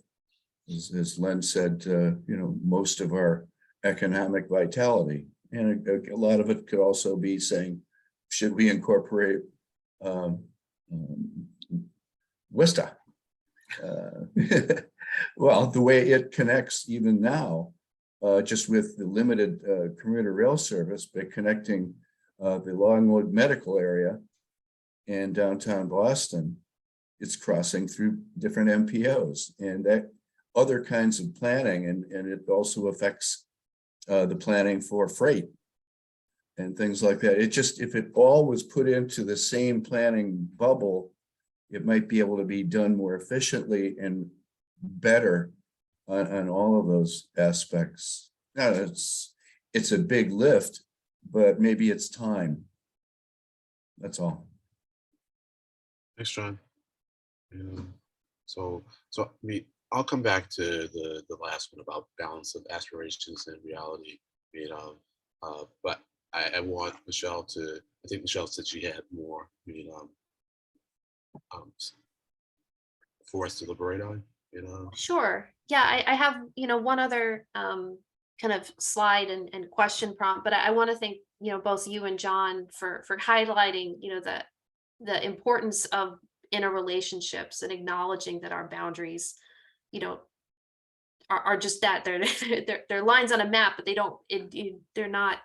H: as Len said, you know, most of our economic vitality. And a lot of it could also be saying, should we incorporate Worcester? Well, the way it connects even now, just with the limited commuter rail service, by connecting the Longwood medical area and downtown Boston, it's crossing through different MPOs and that other kinds of planning, and it also affects the planning for freight and things like that. It just, if it all was put into the same planning bubble, it might be able to be done more efficiently and better on all of those aspects. Now, it's a big lift, but maybe it's time. That's all.
A: Thanks, John. So I mean, I'll come back to the last one about balance of aspirations and reality. You know, but I want Michelle to. I think Michelle said she had more. You know, for us to deliberate on. You know.
C: Sure. Yeah, I have, you know, one other kind of slide and question prompt, but I want to thank, you know, both you and John for highlighting, you know, the importance of interrelationships and acknowledging that our boundaries, you know, are just that they're lines on a map, but they don't, they're not,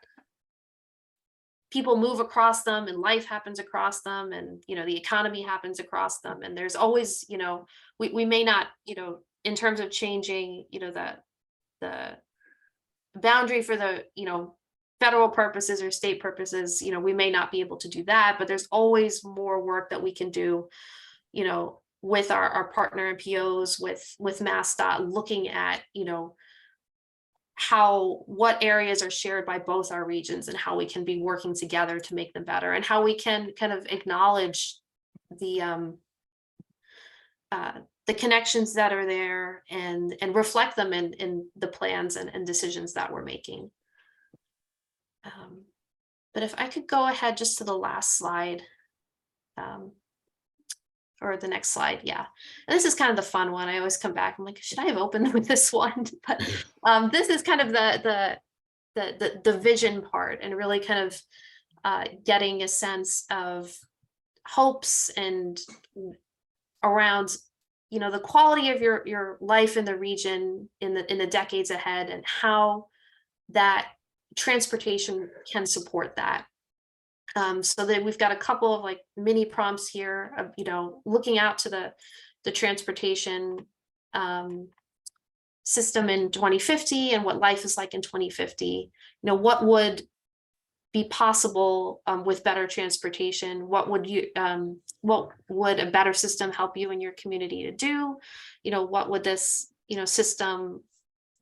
C: people move across them and life happens across them, and, you know, the economy happens across them. And there's always, you know, we may not, you know, in terms of changing, you know, the boundary for the, you know, federal purposes or state purposes, you know, we may not be able to do that, but there's always more work that we can do, you know, with our partner MPOs, with MassDOT, looking at, you know, what areas are shared by both our regions and how we can be working together to make them better, and how we can kind of acknowledge the connections that are there and reflect them in the plans and decisions that we're making. But if I could go ahead just to the last slide, or the next slide, yeah. And this is kind of the fun one. I always come back, I'm like, should I have opened with this one? But this is kind of the vision part, and really kind of getting a sense of hopes and around, you know, the quality of your life in the region in the decades ahead, and how that transportation can support that. So that we've got a couple of like mini prompts here of, you know, looking out to the transportation system in 2050 and what life is like in 2050. You know, what would be possible with better transportation? What would a better system help you and your community to do? You know, what would this, you know, system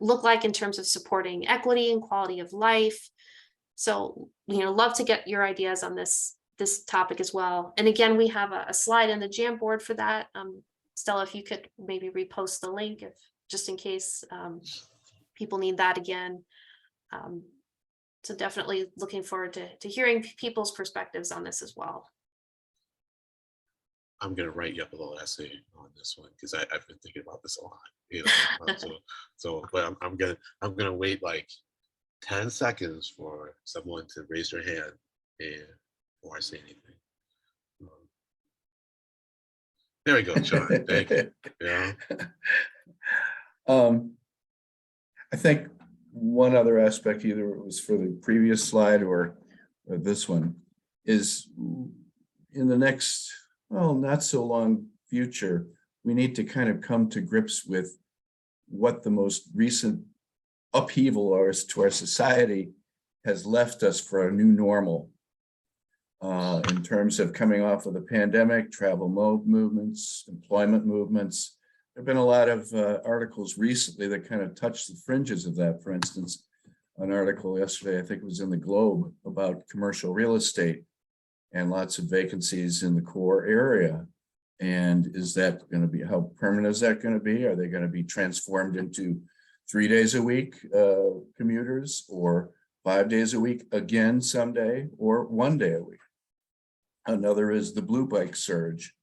C: look like in terms of supporting equity and quality of life? So, you know, love to get your ideas on this topic as well. And again, we have a slide in the Jamboard for that. Stella, if you could maybe repost the link, if just in case people need that again. So definitely looking forward to hearing people's perspectives on this as well.
A: I'm gonna write you up a little essay on this one because I've been thinking about this a lot. You know, but I'm gonna wait like 10 seconds for someone to raise their hand and before I say anything. There we go, John. Thank you. Yeah.
H: I think one other aspect, either it was for the previous slide or this one, is in the next, well, not so long future, we need to kind of come to grips with what the most recent upheaval to our society has left us for a new normal. In terms of coming off of the pandemic, travel movements, employment movements. There have been a lot of articles recently that kind of touch the fringes of that. For instance, an article yesterday, I think it was in the Globe, about commercial real estate and lots of vacancies in the core area. And is that going to be, how permanent is that going to be? Are they going to be transformed into 3 days a week commuters, or 5 days a week again someday, or 1 day a week? Another is the blue bike surge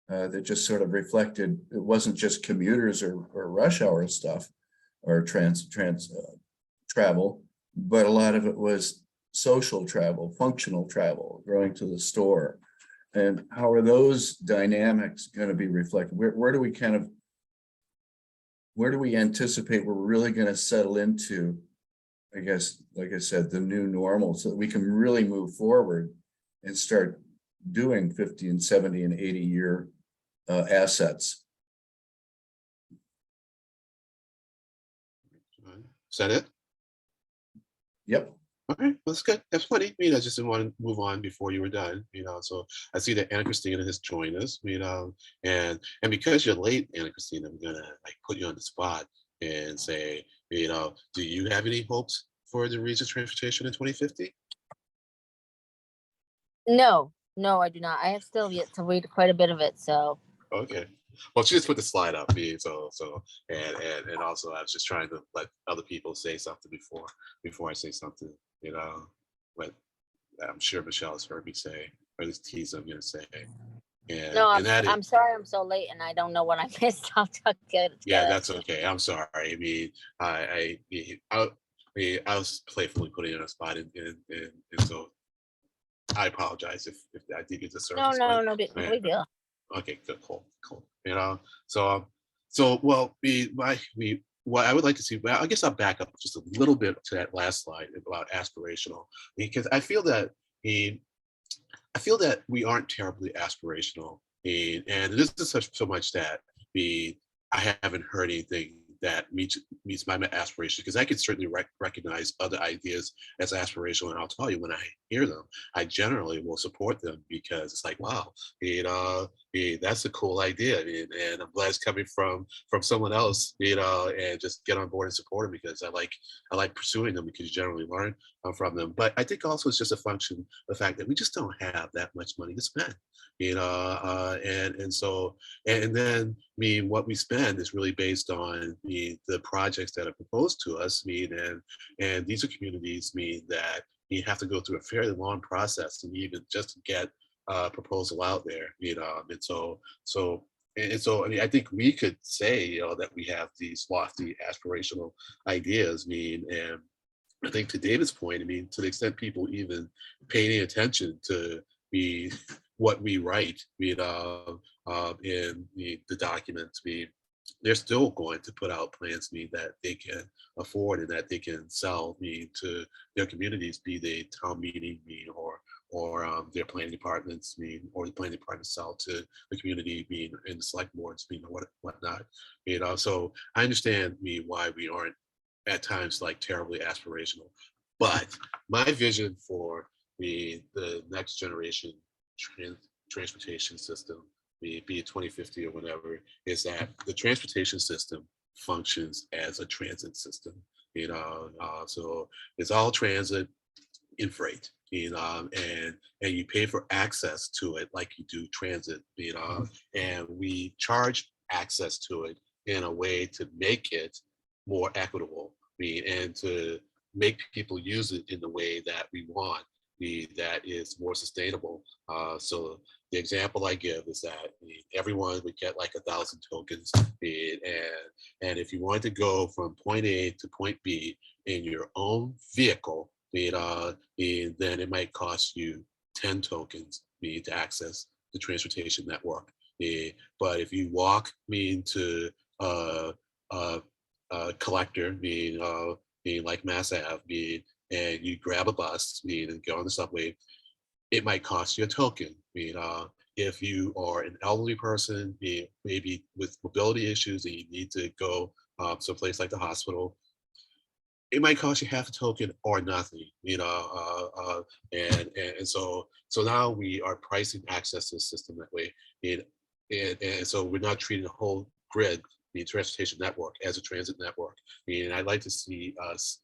H: that just sort of reflected, it wasn't just commuters or rush hour stuff or travel, but a lot of it was social travel, functional travel, going to the store. And how are those dynamics going to be reflected? Where do we kind of, where do we anticipate we're really going to settle into, I guess, like I said, the new normal, so that we can really move forward and start doing 50 and 70 and 80 year assets?
A: Is that it?
H: Yep.
A: Okay, that's good. That's funny. I mean, I just didn't want to move on before you were done, you know. So I see that Anna Christina has joined us, you know, and because you're late, Anna Christina, I'm gonna like put you on the spot and say, you know, do you have any hopes for the region's transportation in 2050?
I: No, I do not. I have still yet to read quite a bit of it, so.
A: Okay. Well, she just put the slide up, and also I was just trying to let other people say something before I say something, you know, what I'm sure Michelle has heard me say, or at least tease I'm gonna say. And,
I: No,
A: and that is,
I: I'm sorry I'm so late and I don't know what I missed. I'll get it
A: yeah,
I: together.
A: that's okay. I'm sorry. I mean, I was playfully putting you on a spot, and so I apologize if I did get the service.
I: No big deal.
A: Okay, good, cool. You know, so well, what I would like to see. Well, I guess I'll back up just a little bit to that last slide about aspirational, because I feel that we aren't terribly aspirational, and this is so much that I haven't heard anything that meets my aspiration, because I can certainly recognize other ideas as aspirational, and I'll tell you, when I hear them, I generally will support them, because it's like, wow, you know, that's a cool idea, and I'm glad it's coming from someone else, you know, and just get on board and support them, because I like pursuing them, because you generally learn from them. But I think also it's just a function of the fact that we just don't have that much money to spend, and so and then I mean what we spend is really based on the projects that are proposed to us. And these are communities that you have to go through a fairly long process and even just to get a proposal out there, and so, I mean, I think we could say, that we have these lofty aspirational ideas. And I think to David's point, I mean, to the extent people even pay any attention to what we write, in the documents, they're still going to put out plans that they can afford and that they can sell to their communities, be they town meeting or their planning departments or the planning departments sell to the community in the select boards or whatnot. So I understand why we aren't at times like terribly aspirational, but my vision for the next generation transportation system, be it 2050 or whatever, is that the transportation system functions as a transit system. So it's all transit in freight, and you pay for access to it like you do transit, and we charge access to it in a way to make it more equitable, and to make people use it in the way that we want, that is more sustainable. So the example I give is that everyone would get like 1,000 tokens, and if you wanted to go from point A to point B in your own vehicle, then it might cost you 10 tokens to access the transportation network. But if you walk to a collector, like Mass Ave, and you grab a bus and go on the subway, it might cost you a token. If you are an elderly person, maybe with mobility issues, and you need to go someplace like the hospital, it might cost you half a token or nothing, and so now we are pricing access to the system that way, and so we're not treating the whole grid, the transportation network, as a transit network. And I'd like to see us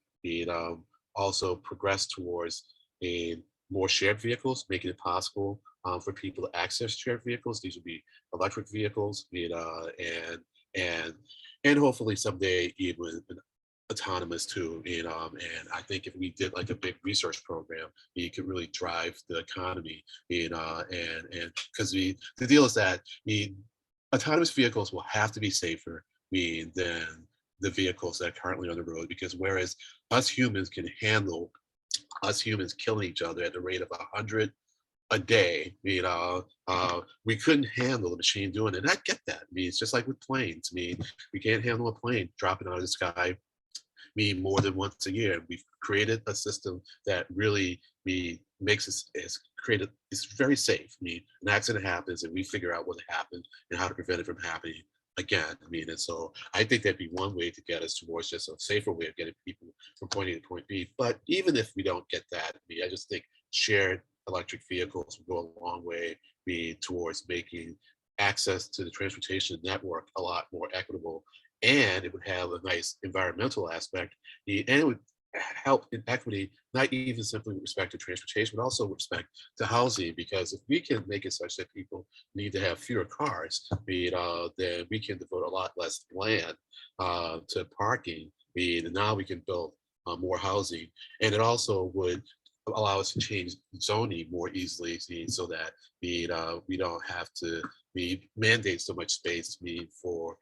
A: also progress towards more shared vehicles, making it possible for people to access shared vehicles. These would be electric vehicles, and hopefully someday even autonomous too. And I think if we did like a big research program, you could really drive the economy. And because the deal is that autonomous vehicles will have to be safer than the vehicles that are currently on the road, because whereas us humans can handle killing each other at the rate of 100 a day, we couldn't handle the machine doing it. And I get that. It's just like with planes. We can't handle a plane dropping out of the sky more than once a year. We've created a system that really makes us created. It's very safe. An accident happens and we figure out what happened and how to prevent it from happening again. And so I think that'd be one way to get us towards just a safer way of getting people from point A to point B. But even if we don't get that, I just think shared electric vehicles will go a long way towards making access to the transportation network a lot more equitable. And it would have a nice environmental aspect, and it would help in equity, not even simply with respect to transportation, but also with respect to housing. Because if we can make it such that people need to have fewer cars, then we can devote a lot less land to parking, and now we can build more housing. And it also would allow us to change zoning more easily, so that we don't have to mandate so much space for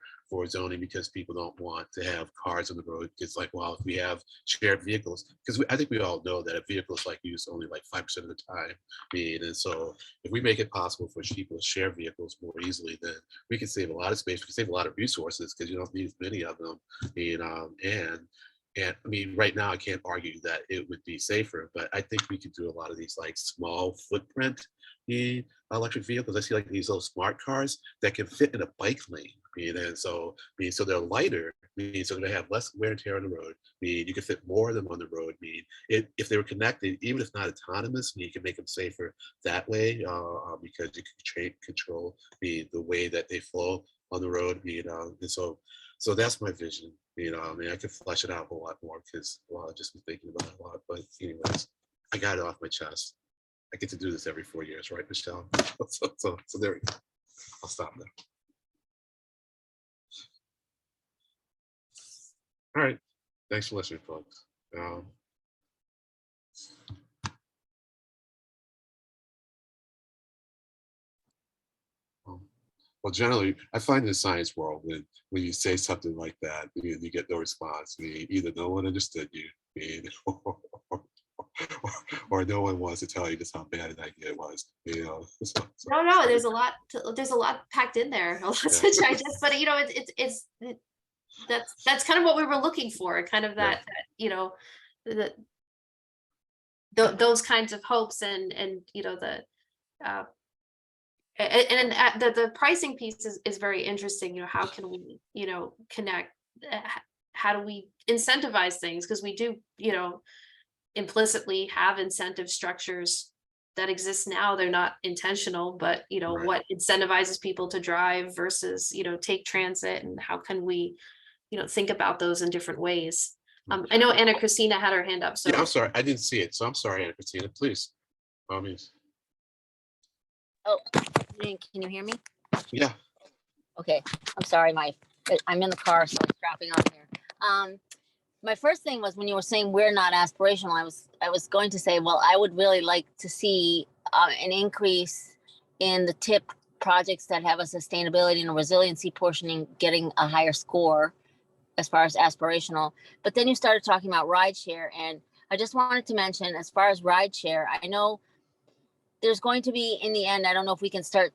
A: zoning, because people don't want to have cars on the road. It's like, well, if we have shared vehicles, because I think we all know that a vehicle is used only like 5% of the time. And so if we make it possible for people to share vehicles more easily, then we can save a lot of space, we can save a lot of resources, because you don't need as many of them. And right now I can't argue that it would be safer, but I think we could do a lot of these like small footprint electric vehicles. I see like these little smart cars that can fit in a bike lane. And so they're lighter, so they have less wear and tear on the road. You can fit more of them on the road. If they were connected, even if not autonomous, you can make them safer that way, because you can control the way that they flow on the road. And so that's my vision I mean, I could flesh it out a lot more because, well, I've just been thinking about it a lot. But anyways, I got it off my chest. I get to do this every 4 years, right, Michelle? So there we go. I'll stop now. All right. Thanks for listening, folks. Well, generally, I find in the science world when you say something like that, you get no response. Either no one understood you, or no one wants to tell you just how bad an idea it was.
C: No, there's a lot packed in there, a lot to digest. But it's that's kind of what we were looking for, kind of that those kinds of hopes and the pricing piece is very interesting. How can we connect? How do we incentivize things? Because we do implicitly have incentive structures that exist now. They're not intentional, but
A: Right.
C: what incentivizes people to drive versus take transit, and how can we think about those in different ways. I know Anna Christina had her hand up, so
A: Yeah, I'm sorry, I didn't see it, so I'm sorry, Anna Christina. Please, means.
I: Oh, can you hear me?
A: Yeah.
I: Okay, I'm sorry, I'm in the car, so I'm strapping on here. My first thing was when you were saying we're not aspirational, I was going to say, well, I would really like to see an increase in the TIP projects that have a sustainability and a resiliency portioning getting a higher score as far as aspirational. But then you started talking about rideshare, and I just wanted to mention, as far as rideshare, I know there's going to be, in the end, I don't know if we can start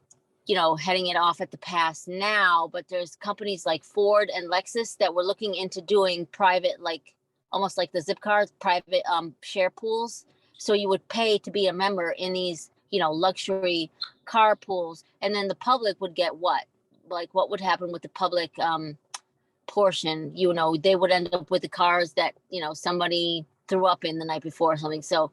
I: heading it off at the pass now, but there's companies like Ford and Lexus that were looking into doing private, like almost like the Zipcars, private share pools. So you would pay to be a member in these, luxury car pools, and then the public would get what? Like, what would happen with the public portion? They would end up with the cars that somebody threw up in the night before or something. So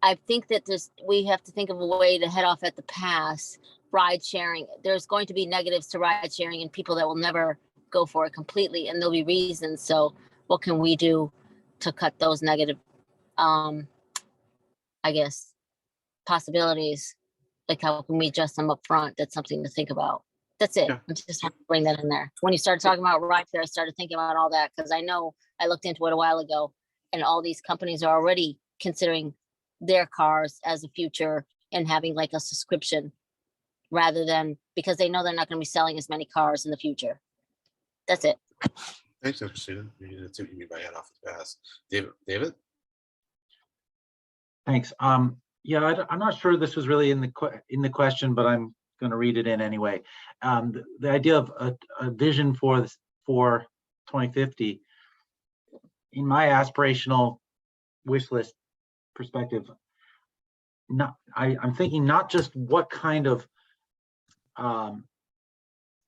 I: I think that we have to think of a way to head off at the pass. Ride sharing, there's going to be negatives to ride sharing and people that will never go for it completely, and there'll be reasons. So what can we do to cut those negative I guess possibilities? Like, how can we adjust them up front? That's something to think about. That's it.
A: Yeah.
I: I just want to bring that in there. When you started talking about ride share, I started thinking about all that, because I know I looked into it a while ago, and all these companies are already considering their cars as a future and having like a subscription, rather than, because they know they're not going to be selling as many cars in the future. That's it.
A: Thanks, Anna Christina. That's what you mean by head off the pass. David?
F: Thanks. Yeah, I'm not sure this was really in the question, but I'm going to read it in anyway. The idea of a vision for 2050, in my aspirational wish list perspective, I'm thinking not just what kind of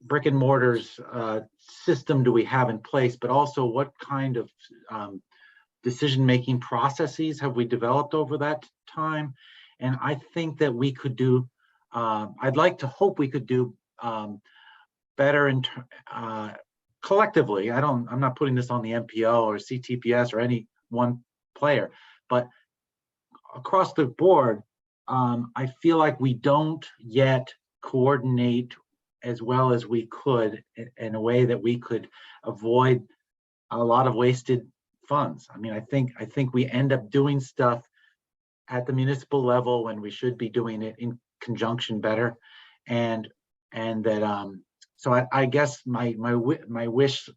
F: brick and mortars system do we have in place, but also what kind of decision-making processes have we developed over that time. And I think that we could do, I'd like to hope we could do better collectively. I'm not putting this on the MPO or CTPS or any one player, but across the board, I feel like we don't yet coordinate as well as we could in a way that we could avoid a lot of wasted funds. I mean, I think we end up doing stuff at the municipal level when we should be doing it in conjunction better, and that so I guess my wish,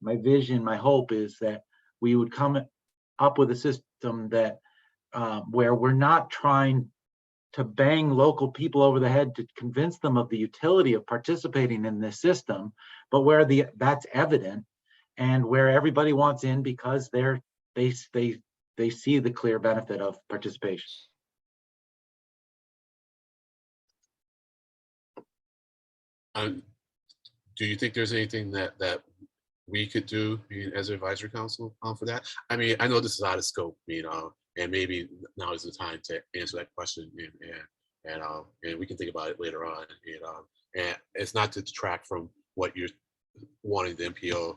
F: my vision, my hope is that we would come up with a system that where we're not trying to bang local people over the head to convince them of the utility of participating in this system, but where that's evident, and where everybody wants in because they see the clear benefit of participation.
A: Do you think there's anything that we could do as an advisory council for that? I mean, I know this is out of scope, and maybe now is the time to answer that question, and we can think about it later on. And it's not to detract from what you're wanting the MPO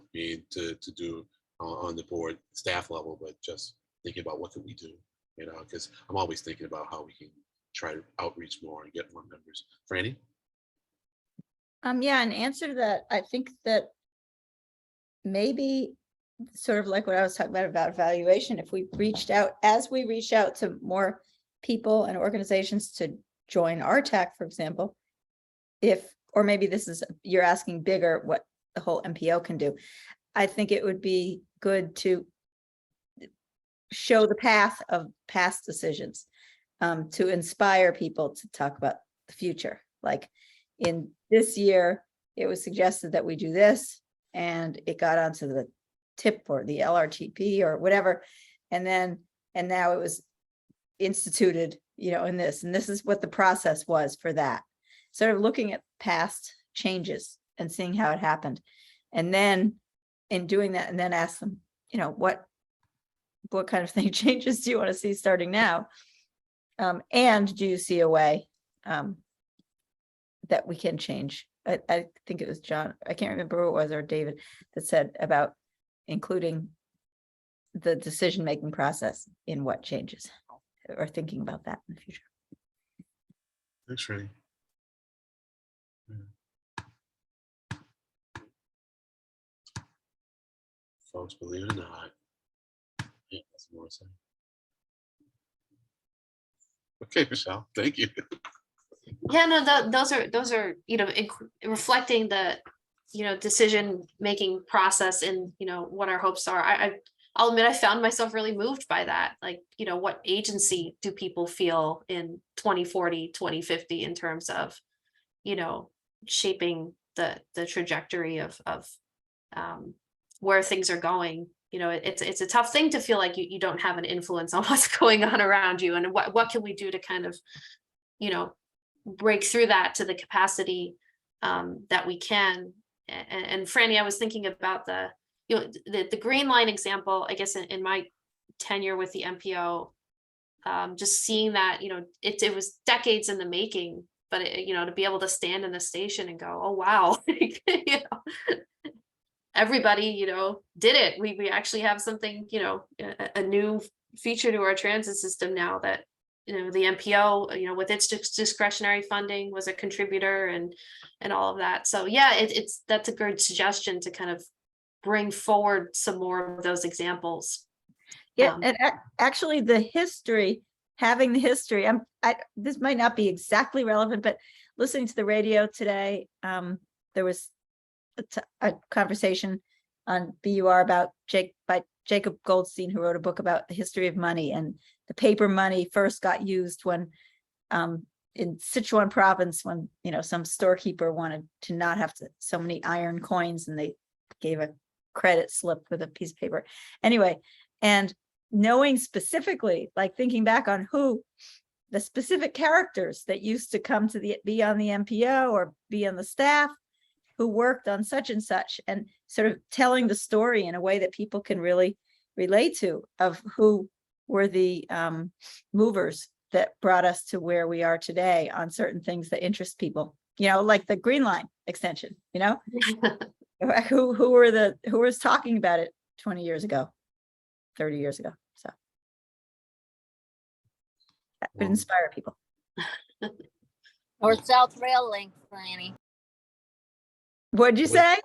A: to do on the board staff level, but just thinking about what can we do, because I'm always thinking about how we can try to outreach more and get more members. Franny?
D: Yeah, in answer to that, I think that maybe sort of like what I was talking about evaluation, if we reached out, as we reach out to more people and organizations to join RTAC, for example, or maybe this is, you're asking bigger, what the whole MPO can do. I think it would be good to show the path of past decisions, to inspire people to talk about the future. Like in this year, it was suggested that we do this, and it got onto the TIP or the LRTP or whatever. And now it was instituted, in this, and this is what the process was for that. Sort of looking at past changes and seeing how it happened. And then in doing that, and then ask them, what kind of thing changes do you want to see starting now? And do you see a way that we can change? I think it was John, I can't remember who it was, or David, that said about including the decision-making process in what changes, or thinking about that in the future.
A: Thanks, Franny. Folks, believe it or not, yeah, that's more to say. Okay, Michelle, thank you.
C: Yeah, no, those are, reflecting the, decision-making process and, what our hopes are. I'll admit I found myself really moved by that. Like, what agency do people feel in 2040, 2050 in terms of, shaping the trajectory of where things are going. It's a tough thing to feel like you don't have an influence on what's going on around you, and what can we do to kind of, break through that to the capacity that we can. And Franny, I was thinking about the Green Line example, I guess in my tenure with the MPO, just seeing that, it was decades in the making, but to be able to stand in the station and go, oh, wow, everybody, did it. We actually have something, a new feature to our transit system now that, the MPO, with its discretionary funding was a contributor and all of that. So yeah, that's a good suggestion to kind of bring forward some more of those examples.
D: Yeah, and actually having the history, this might not be exactly relevant, but listening to the radio today, there was a conversation on BUR about by Jacob Goldstein, who wrote a book about the history of money, and the paper money first got used when in Sichuan province, when some storekeeper wanted to not have so many iron coins, and they gave a credit slip with a piece of paper. Anyway, and knowing specifically, like thinking back on the specific characters that used to come to be on the MPO or be on the staff, who worked on such and such, and sort of telling the story in a way that people can really relate to, of who were the movers that brought us to where we are today on certain things that interest people, like the Green Line extension, who was talking about it 20 years ago, 30 years ago. So that would inspire people.
I: Or South Rail Link, Franny.
D: What'd you say?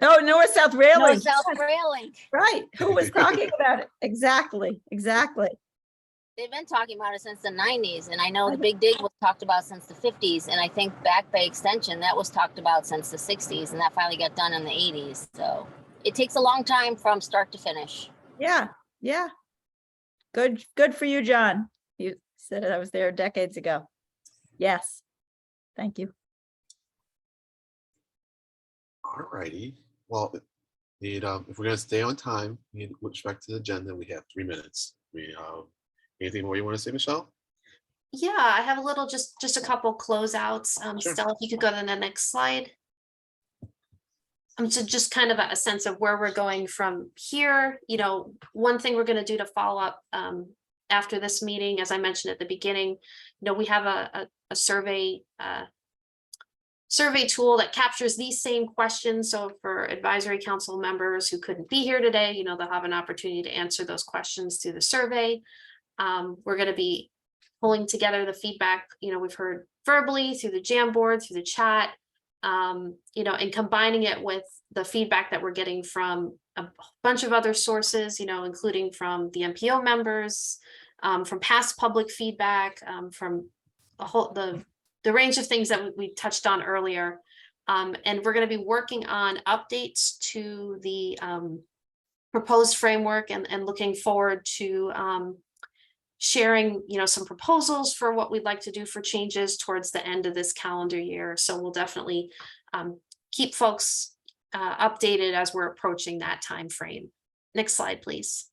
D: Oh, North South Rail Link.
I: South Rail Link.
D: Right. Who was talking about it? Exactly.
I: They've been talking about it since the 90s, and I know the Big Dig was talked about since the 50s, and I think Back Bay Extension, that was talked about since the 60s, and that finally got done in the 80s. So it takes a long time from start to finish.
D: Yeah. Good for you, John. You said I was there decades ago. Yes. Thank you.
A: All righty. Well, if we're going to stay on time, with respect to the agenda, we have 3 minutes. Anything more you want to say, Michelle?
C: Yeah, I have a little, just a couple closeouts.
A: Sure.
C: Stella, if you could go to the next slide. So just kind of a sense of where we're going from here. One thing we're going to do to follow up after this meeting, as I mentioned at the beginning, we have a survey survey tool that captures these same questions. So for advisory council members who couldn't be here today, you know, they'll have an opportunity to answer those questions through the survey. We're going to be pulling together the feedback, you know, we've heard verbally through the Jamboard, through the chat, you know, and combining it with the feedback that we're getting from a bunch of other sources, you know, including from the MPO members, from past public feedback, from the range of things that we touched on earlier. And we're going to be working on updates to the proposed framework and looking forward to sharing, you know, some proposals for what we'd like to do for changes towards the end of this calendar year. So we'll definitely keep folks updated as we're approaching that time frame. Next slide, please.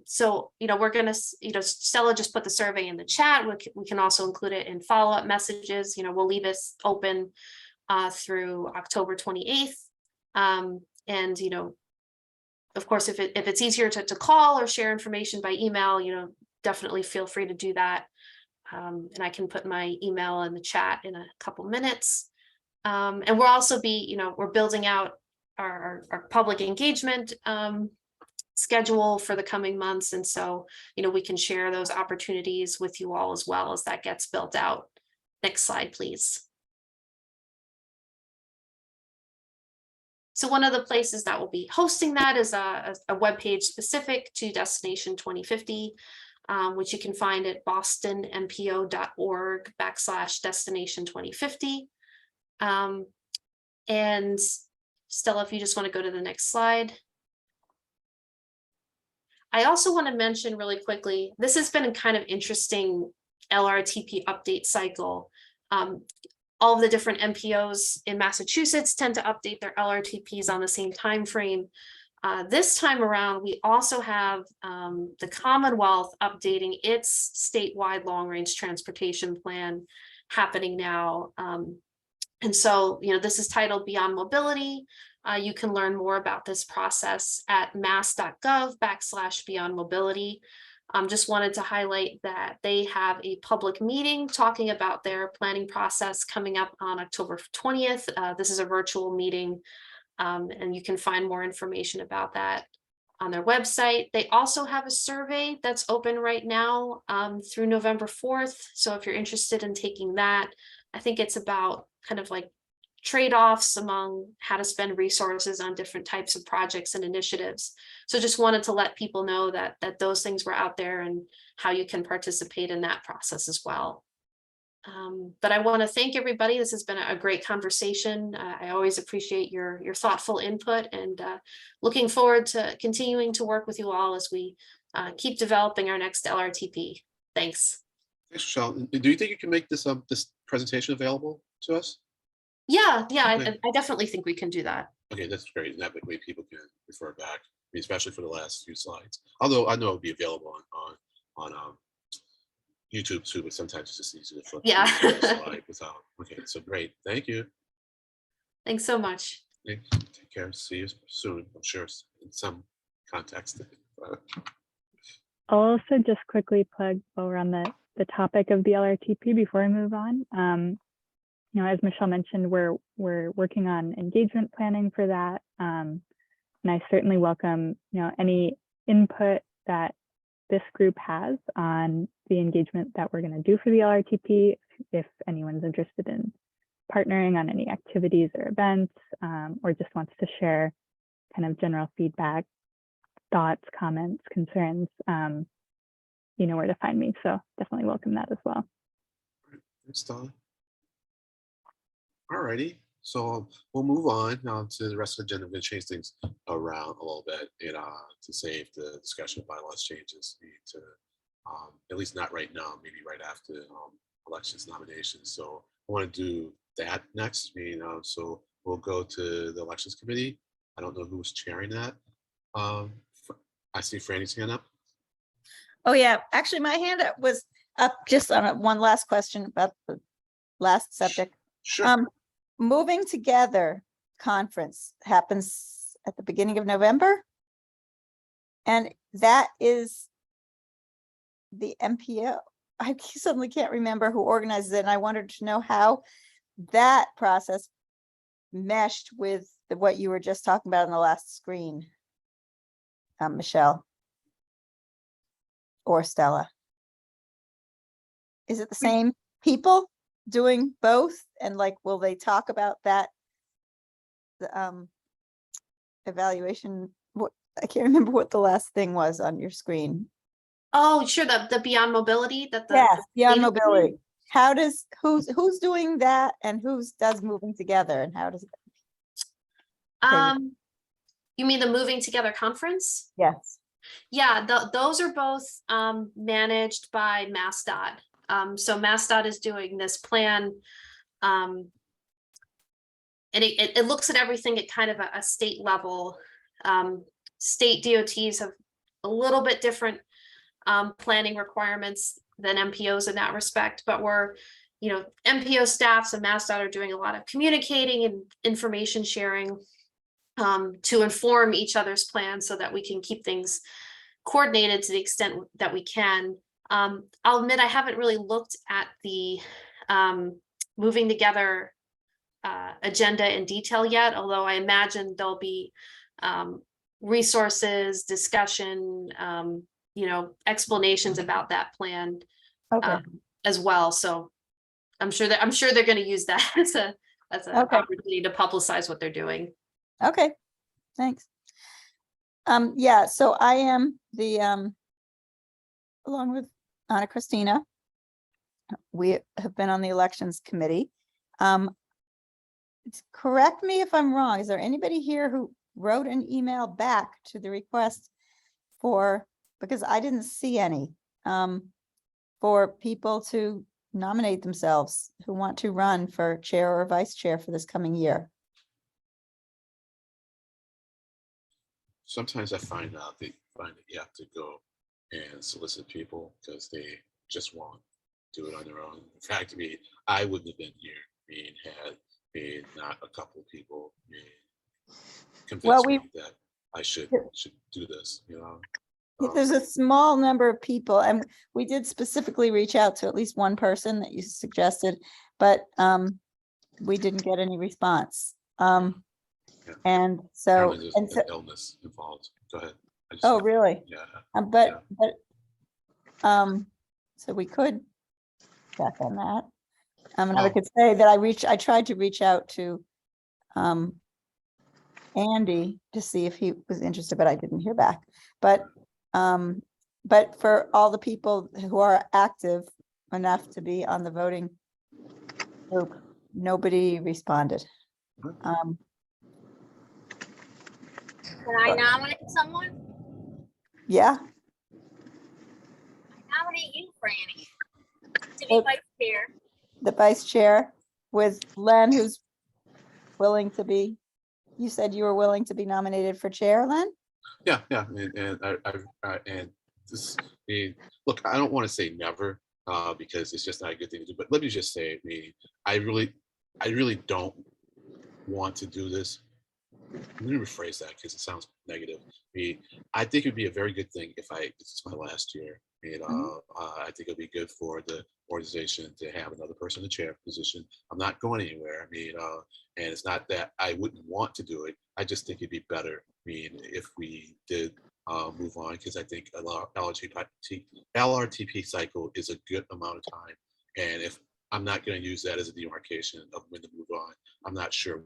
C: So, you know, we're going to, you know, Stella just put the survey in the chat. We can also include it in follow-up messages. You know, we'll leave this open through October 28th. And, you know, of course, if it's easier to call or share information by email, you know, definitely feel free to do that. And I can put my email in the chat in a couple minutes. And we'll also be, you know, we're building out our public engagement schedule for the coming months. And so, you know, we can share those opportunities with you all as well as that gets built out. Next slide, please. So one of the places that will be hosting that is a webpage specific to Destination 2050, which you can find at bostonmpo.org/destination 2050. And Stella, if you just want to go to the next slide. I also want to mention really quickly, this has been a kind of interesting LRTP update cycle. All of the different MPOs in Massachusetts tend to update their LRTPs on the same time frame. This time around, we also have the Commonwealth updating its statewide long-range transportation plan happening now. And so, you know, this is titled Beyond Mobility. You can learn more about this process at mass.gov/Beyond Mobility. Just wanted to highlight that they have a public meeting talking about their planning process coming up on October 20th. This is a virtual meeting, and you can find more information about that on their website. They also have a survey that's open right now through November 4th. So if you're interested in taking that, I think it's about kind of like trade-offs among how to spend resources on different types of projects and initiatives. So just wanted to let people know that those things were out there and how you can participate in that process as well. But I want to thank everybody. This has been a great conversation. I always appreciate your thoughtful input, and looking forward to continuing to work with you all as we keep developing our next LRTP. Thanks.
A: Thanks, Michelle. Do you think you can make this this presentation available to us?
C: Yeah,
A: Okay.
C: I definitely think we can do that.
A: Okay, that's great. And that way people can refer back, I mean, especially for the last few slides. Although I know it'll be available on YouTube too, but sometimes it's just easy to flip.
C: Yeah.
A: through the slide without. Okay, so great. Thank you.
C: Thanks so much.
A: Take care. See you soon. I'm sure in some context.
B: I'll also just quickly plug while we're on the topic of the LRTP before I move on. You know, as Michelle mentioned, we're working on engagement planning for that. And I certainly welcome, you know, any input that this group has on the engagement that we're going to do for the LRTP. If anyone's interested in partnering on any activities or events, or just wants to share kind of general feedback, thoughts, comments, concerns, you know where to find me. So definitely welcome that as well.
A: Thanks, Donna. All righty, so we'll move on now to the rest of the agenda. I'm going to change things around a little bit, to save the discussion of bylaws changes. To at least not right now, maybe right after elections nominations. So I want to do that next. So we'll go to the elections committee. I don't know who's chairing that. I see Franny's hand up.
D: Oh, yeah. Actually, my hand up was up just on one last question about the last subject.
A: Sure.
D: Moving Together conference happens at the beginning of November. And that is the MPO. I suddenly can't remember who organizes it, and I wanted to know how that process meshed with what you were just talking about in the last screen. Michelle. Or Stella. Is it the same people doing both? And like, will they talk about that? The evaluation, what, I can't remember what the last thing was on your screen.
C: Oh, sure, the Beyond Mobility that the.
D: Yes, Beyond
C: data-
D: Mobility. How does, who's doing that and who's does Moving Together and how does?
C: You mean the Moving Together conference?
D: Yes,
C: Yeah, those are both managed by MassDOT. So MassDOT is doing this plan. And it looks at everything at kind of a state level. State DOTs have a little bit different planning requirements than MPOs in that respect, but MPO staffs and MassDOT are doing a lot of communicating and information sharing to inform each other's plans so that we can keep things coordinated to the extent that we can. I'll admit I haven't really looked at the Moving Together agenda in detail yet, although I imagine there'll be resources, discussion, explanations about that plan
D: okay,
C: as well. So I'm sure they're going to use that as an
D: Okay.
C: opportunity to publicize what they're doing.
D: okay, thanks. Yeah, so I am the, along with Anna Christina, we have been on the elections committee. Correct me if I'm wrong. Is there anybody here who wrote an email back to the request for, because I didn't see any, for people to nominate themselves who want to run for chair or vice chair for this coming year?
A: Sometimes I find that you have to go and solicit people because they just won't do it on their own. In fact, I wouldn't have been here had not a couple of people convince me that I should do this.
D: There's a small number of people, and we did specifically reach out to at least one person that you suggested, but we didn't get any response. And so,
A: Apparently there's an illness involved. Go ahead.
D: oh, really?
A: Yeah.
D: But so we could check on that. And I could say that I tried to reach out to Andy to see if he was interested, but I didn't hear back. But for all the people who are active enough to be on the voting group, nobody responded.
I: Can I nominate someone?
D: Yeah,
I: I nominate you, Franny, to be vice chair.
D: the vice chair with Len, who's willing to be, you said you were willing to be nominated for chair, Len?
A: Yeah, and this, look, I don't want to say never because it's just not a good thing to do. But let me just say, I really don't want to do this. Let me rephrase that because it sounds negative. I think it'd be a very good thing if this is my last year. I think it'd be good for the organization to have another person in the chair position. I'm not going anywhere. And it's not that I wouldn't want to do it. I just think it'd be better. If we did move on, because I think a LRTP cycle is a good amount of time. And if I'm not going to use that as a demarcation of when to move on, I'm not sure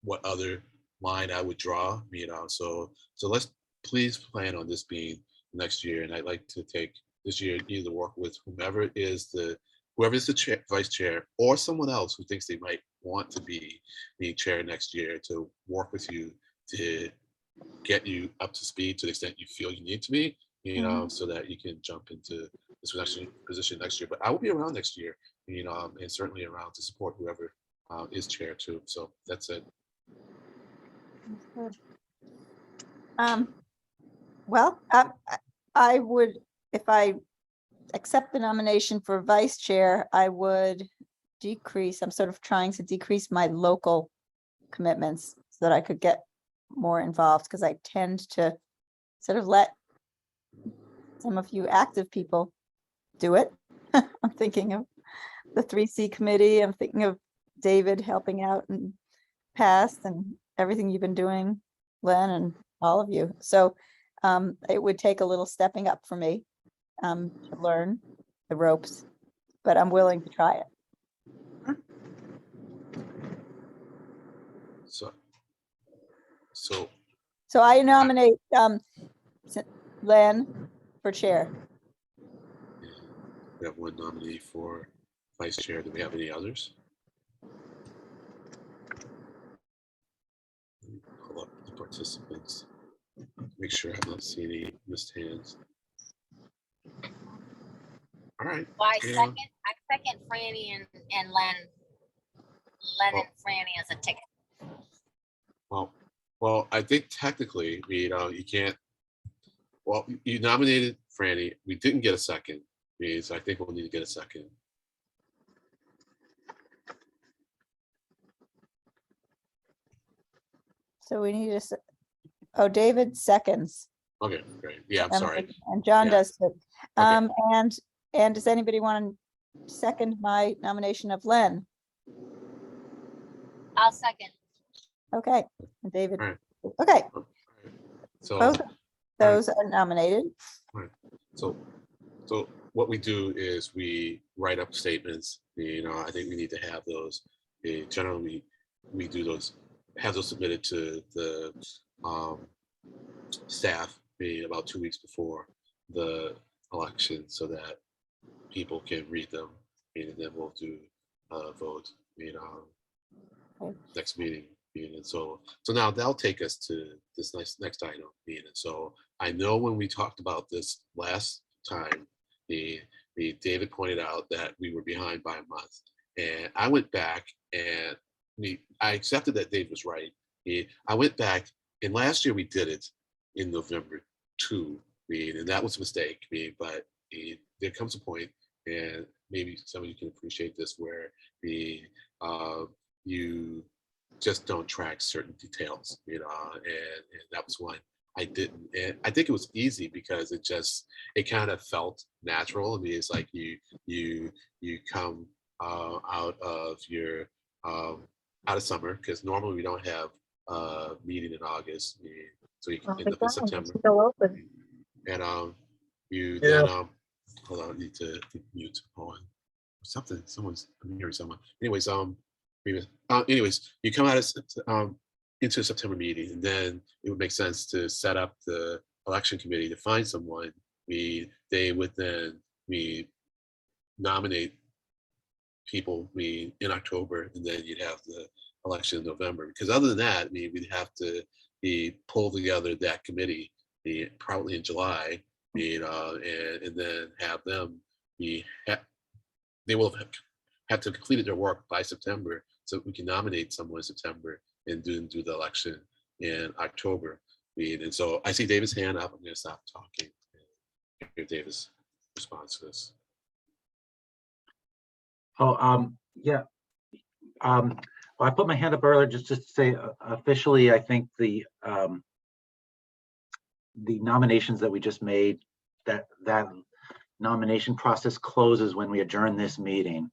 A: what other line I would draw. So let's please plan on this being next year. And I'd like to take this year either work with whoever is the chair, vice chair, or someone else who thinks they might want to be the chair next year to work with you to get you up to speed to the extent you feel you need to be, so that you can jump into this position next year. But I will be around next year, and certainly around to support whoever is chair too. So that's it.
D: Well, I would, if I accept the nomination for vice chair, I would decrease, I'm sort of trying to decrease my local commitments so that I could get more involved, because I tend to sort of let some of you active people do it. I'm thinking of the 3C committee. I'm thinking of David helping out in past and everything you've been doing, Len, and all of you. So it would take a little stepping up for me to learn the ropes, but I'm willing to try it.
A: So
D: So I nominate Len for chair.
A: we have one nominee for vice chair. Do we have any others? Let me pull up the participants. Make sure I'm not seeing any missed hands. All right.
I: Well, I
A: Yeah.
I: second Franny and Len and Franny as a ticket.
A: Well, I think technically, you can't. Well, you nominated Franny. We didn't get a second. So I think we'll need to get a second.
D: So we need oh, David seconds.
A: Okay, great. Yeah, I'm
D: and-
A: sorry.
D: And John
A: Yeah.
D: does too. And does anybody want to second my nomination of Len?
I: I'll second.
D: Okay, and David.
A: All right.
D: Okay,
A: So,
D: both those are nominated.
A: so what we do is we write up statements. I think we need to have those. Generally, we do those, have those submitted to the staff about 2 weeks before the election, so that people can read them, and then we'll do a vote next meeting. And so now that'll take us to this next item. And so I know when we talked about this last time, David pointed out that we were behind by a month, and I went back and I accepted that Dave was right. I went back, and last year we did it in November too, and that was a mistake. But there comes a point, and maybe some of you can appreciate this, where you just don't track certain details, and that was one I didn't. And I think it was easy because it kind of felt natural. I mean, it's like you come out of your out of summer, because normally we don't have a meeting in August, so you can end up in September. And you then hold on, I need to mute. Hold on. Something, I'm hearing someone. Anyways, you come out of into a September meeting, and then it would make sense to set up the election committee to find someone. They would then nominate people in October, and then you'd have the election in November. Because other than that, we'd have to pull together that committee probably in July, and then have them they will have to complete their work by September, so we can nominate someone in September and do the election in October. And so I see David's hand up. I'm going to stop talking and hear David's response to this.
F: Yeah. Well, I put my hand up earlier just to say officially, I think the nominations that we just made, that nomination process closes when we adjourn this meeting.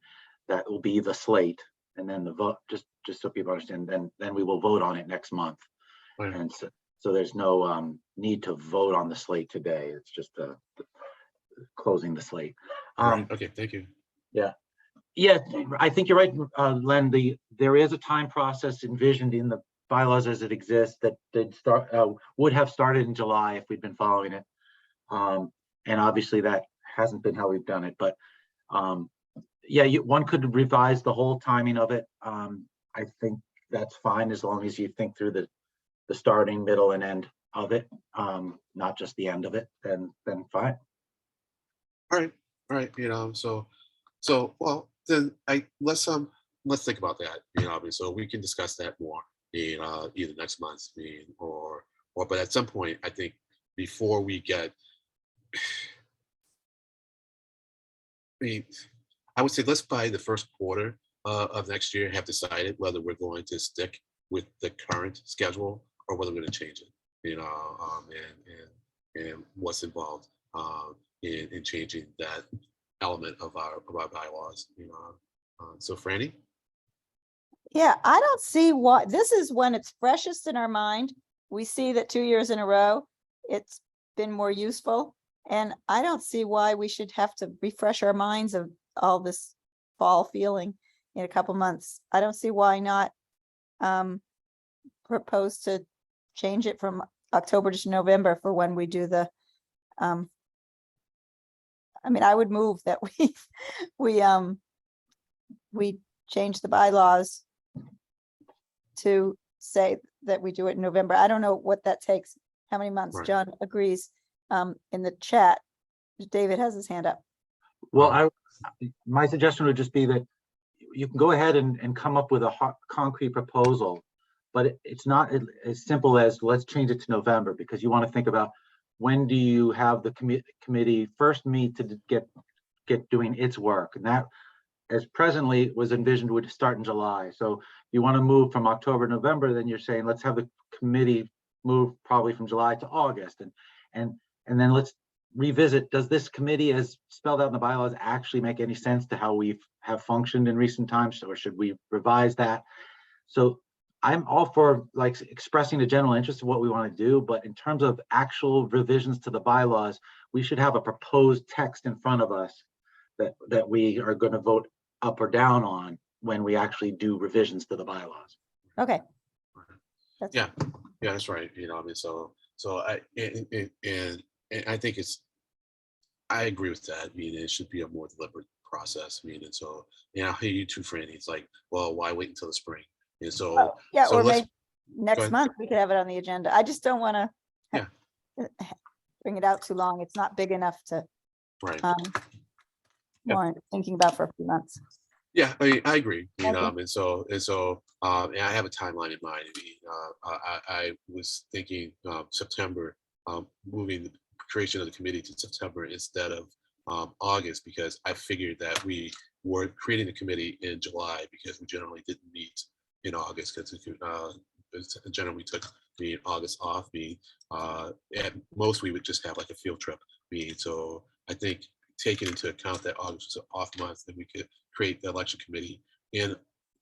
F: That will be the slate, and then the vote, just so people understand, then we will vote on it next month.
A: Right.
F: And so there's no need to vote on the slate today. It's just closing the slate.
A: Okay, thank you.
F: Yeah, I think you're right, Len. There is a time process envisioned in the bylaws as it exists that would have started in July if we'd been following it. And obviously that hasn't been how we've done it, but yeah, one could revise the whole timing of it. I think that's fine as long as you think through the starting, middle, and end of it, not just the end of it. Then fine.
A: All right. So well, then let's think about that. So we can discuss that more either next month, or but at some point, I think before we get, I would say let's by the first quarter of next year have decided whether we're going to stick with the current schedule or whether we're going to change it. And what's involved in changing that element of our bylaws, so Franny?
D: Yeah, I don't see why, this is when it's freshest in our mind. We see that 2 years in a row, it's been more useful. And I don't see why we should have to refresh our minds of all this fall feeling in a couple months. I don't see why not propose to change it from October to November for when we do the I mean, I would move that we change the bylaws to say that we do it in November. I don't know what that takes, how many months.
A: Right.
D: John agrees in the chat. David has his hand up.
F: Well, my suggestion would just be that you can go ahead and come up with a concrete proposal, but it's not as simple as let's change it to November, because you want to think about when do you have the committee first meet to get doing its work, and that, as presently was envisioned, would start in July. So you want to move from October to November, then you're saying let's have the committee move probably from July to August, and then let's revisit, does this committee, as spelled out in the bylaws, actually make any sense to how we have functioned in recent times, or should we revise that? So I'm all for like expressing a general interest of what we want to do, but in terms of actual revisions to the bylaws, we should have a proposed text in front of us that we are going to vote up or down on when we actually do revisions to the bylaws.
D: Okay.
A: Yeah, that's right. And I think I agree with that. It should be a more deliberate process. And so, I hear you too, Franny. It's like, well, why wait until the spring? And so,
D: Yeah,
A: so
D: or
A: let's,
D: maybe next
A: ahead.
D: month we could have it on the agenda. I just don't want to
A: Yeah.
D: bring it out too long. It's not big enough to
A: right. Yeah.
D: warrant thinking about for a few months.
A: Yeah, I agree.
D: Okay.
A: And I have a timeline in mind. I was thinking September, moving the creation of the committee to September instead of August, because I figured that we were creating the committee in July because we generally didn't meet in August, because generally we took the August off. At most we would just have like a field trip. So I think taking into account that August was an off month, then we could create the election committee in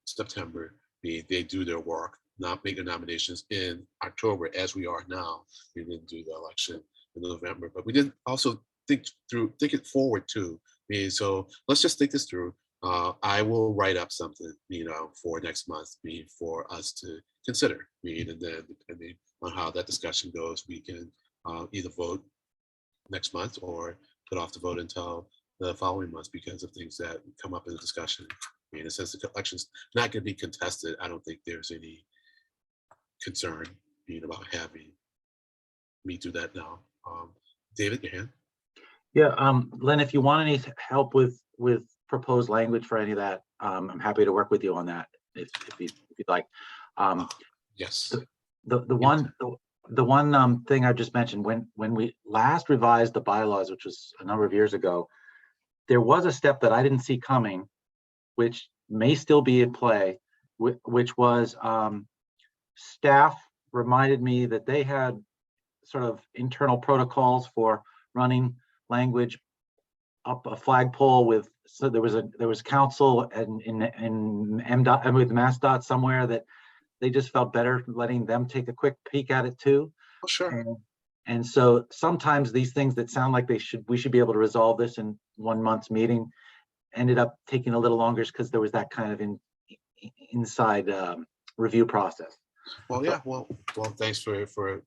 A: September. They do their work, not make the nominations in October as we are now. We didn't do the election in November, but we didn't also think it forward too. So let's just think this through. I will write up something, for next month, for us to consider. And then depending on how that discussion goes, we can either vote next month or put off the vote until the following months because of things that come up in the discussion. Since the election's not going to be contested, I don't think there's any concern about having me do that now. David, your hand.
F: Yeah, Len, if you want any help with proposed language for any of that, I'm happy to work with you on that if you'd like.
A: Yes.
F: The one thing I just mentioned, when we last revised the bylaws, which was a number of years ago, there was a step that I didn't see coming, which may still be in play, which was staff reminded me that they had sort of internal protocols for running language up a flagpole with. So there was council and in MDOT and with MassDOT somewhere that they just felt better letting them take a quick peek at it too.
A: Oh, sure.
F: And so sometimes these things that sound like we should be able to resolve this in 1 month's meeting ended up taking a little longer because there was that kind of inside review process.
A: Well, yeah. Well, thanks for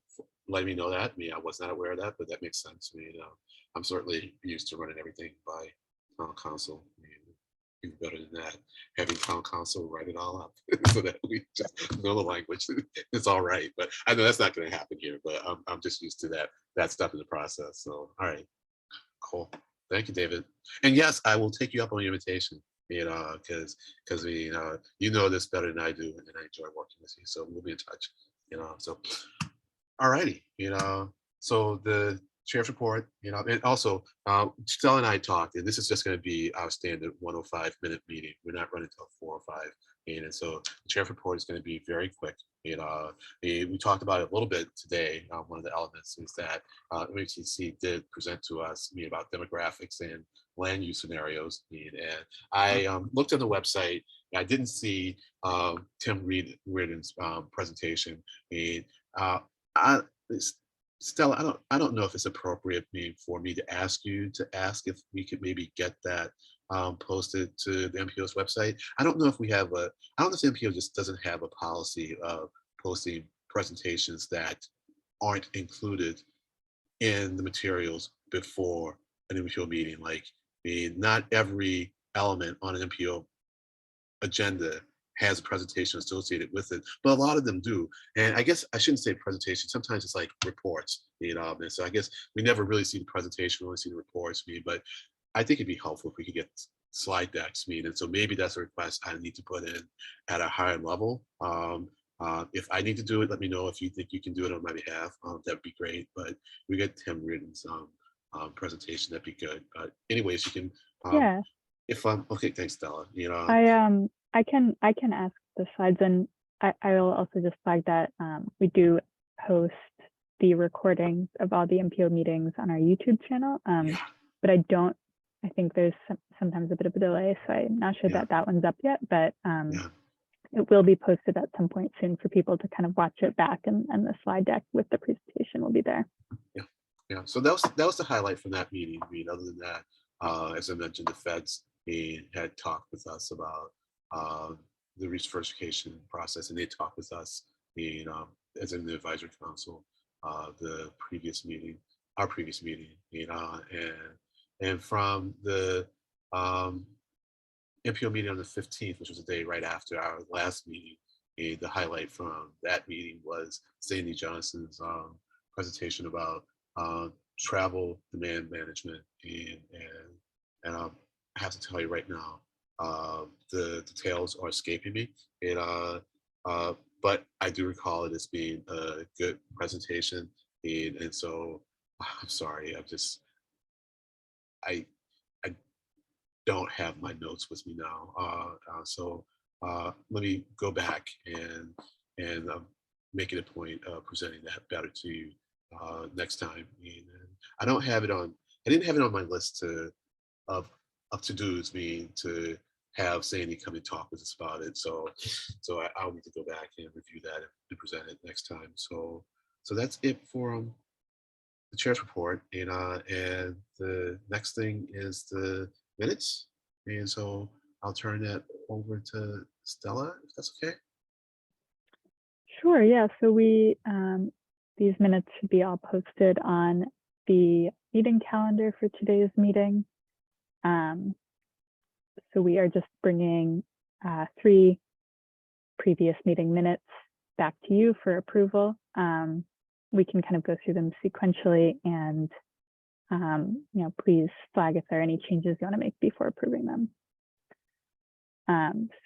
A: letting me know that. I was not aware of that, but that makes sense. I'm certainly used to running everything by town council. Even better than that, having town council write it all up so that we just know the language. It's all right, but I know that's not going to happen here. But I'm just used to that stuff in the process. So, all right, cool. Thank you, David. And yes, I will take you up on your invitation. Because you know this better than I do, and I enjoy working with you. So we'll be in touch. So all righty. So the chair's report. And also Stella and I talked, and this is just going to be our standard 105-minute meeting. We're not running until 4 or 5. And so the chair's report is going to be very quick. We talked about it a little bit today. One of the elements is that MHTC did present to us about demographics and land use scenarios. And I looked on the website. I didn't see Tim Reardon's presentation. And Stella, I don't know if it's appropriate for me to ask you to ask if we could maybe get that posted to the MPO's website. I don't know if we have I don't know if the MPO just doesn't have a policy of posting presentations that aren't included in the materials before an MPO meeting. Like, not every element on an MPO agenda has a presentation associated with it, but a lot of them do. And I guess I shouldn't say presentation. Sometimes it's like reports, and so I guess we never really see the presentation, we only see the reports, but I think it'd be helpful if we could get slide decks, and so maybe that's a request I need to put in at a higher level. If I need to do it, let me know. If you think you can do it on my behalf, that'd be great. But we get Tim Reardon's presentation, that'd be good. But anyways, you can.
B: Yeah.
A: If I'm okay, thanks, Stella.
B: I can ask the slides, and I will also just flag that we do post the recordings of all the MPO meetings on our YouTube channel. But I think there's sometimes a bit of a delay, so I'm not sure that one's up yet, but it will be posted at some point soon for people to kind of watch it back, and the slide deck with the presentation will be there.
A: Yeah. So that was the highlight from that meeting. Other than that, as I mentioned, the feds had talked with us about the recertification process, and they talked with us as in the advisory council, our previous meeting, and from the MPO meeting on the 15th, which was the day right after our last meeting, the highlight from that meeting was Sandy Johnson's presentation about travel demand management, and I have to tell you right now, the details are escaping me, but I do recall it as being a good presentation, and so I'm sorry, I don't have my notes with me now, so let me go back and make it a point of presenting that better to you next time. And I don't have it on. I didn't have it on my list of to-dos, to have Sandy come and talk with us about it. So I'll need to go back and review that and present it next time. So that's it for the chair's report. And the next thing is the minutes. And so I'll turn that over to Stella, if that's okay.
B: Sure, yeah. So we these minutes should be all posted on the meeting calendar for today's meeting. So we are just bringing 3 previous meeting minutes back to you for approval. We can kind of go through them sequentially, and please flag if there are any changes you want to make before approving them.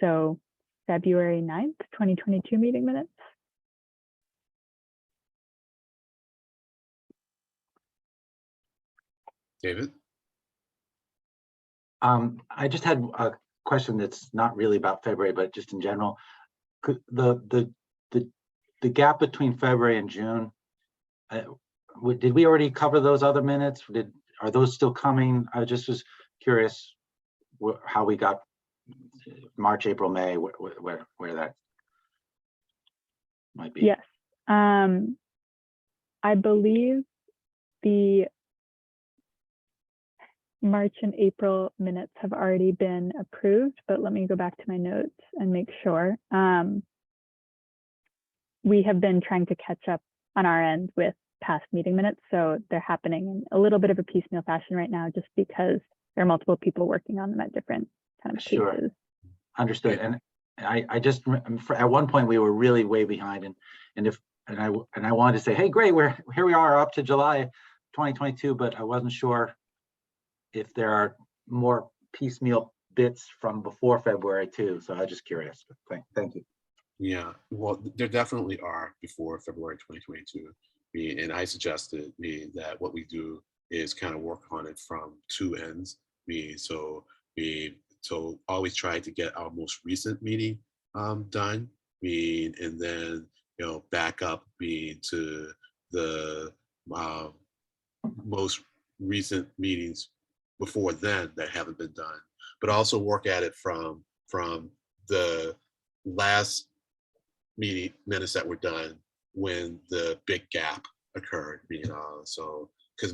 B: So February 9th, 2022 meeting minutes.
A: David?
F: I just had a question that's not really about February, but just in general. The gap between February and June, did we already cover those other minutes? Are those still coming? I just was curious how we got March, April, May, where that might be.
B: Yes, I believe the March and April minutes have already been approved, but let me go back to my notes and make sure. We have been trying to catch up on our end with past meeting minutes, so they're happening in a little bit of a piecemeal fashion right now, just because there are multiple people working on them at different kind of
F: Sure.
B: paces.
F: Understood. And I just at one point we were really way behind, and I wanted to say, hey, great, here we are up to July 2022, but I wasn't sure if there are more piecemeal bits from before February too. So I was just curious. Thank you.
A: Yeah, well, there definitely are before February 2022. And I suggested that what we do is kind of work on it from 2 ends. So always try to get our most recent meeting done. And then back up to the most recent meetings before then that haven't been done, but also work at it from the last meeting minutes that were done when the big gap occurred. So because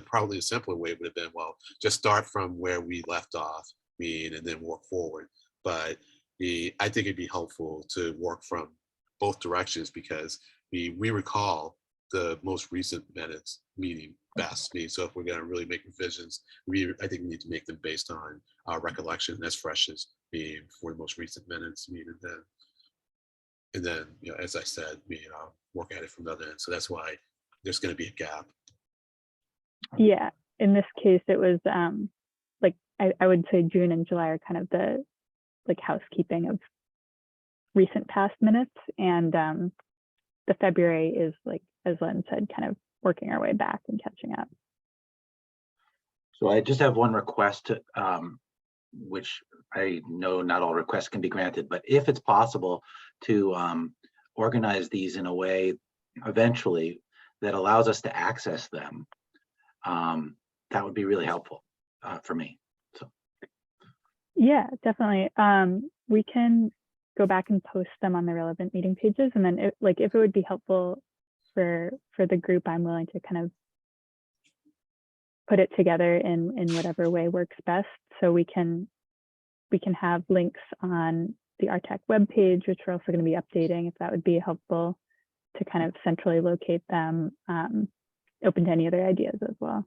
A: probably the simpler way would have been, well, just start from where we left off, and then work forward. But I think it'd be helpful to work from both directions, because we recall the most recent minutes meeting best. So if we're going to really make revisions, I think we need to make them based on our recollection as fresh as for the most recent minutes. And then, as I said, work at it from the other end. So that's why there's going to be a gap.
B: Yeah, in this case, it was like I would say June and July are kind of the like housekeeping of recent past minutes, and the February is, like as Len said, kind of working our way back and catching up.
F: So I just have one request, which I know not all requests can be granted, but if it's possible to organize these in a way eventually that allows us to access them, that would be really helpful for me. So
B: Yeah, definitely. We can go back and post them on the relevant meeting pages, and then if it would be helpful for the group, I'm willing to kind of put it together in whatever way works best. So we can have links on the RTAC webpage, which we're also going to be updating, if that would be helpful to kind of centrally locate them. Open to any other ideas as well.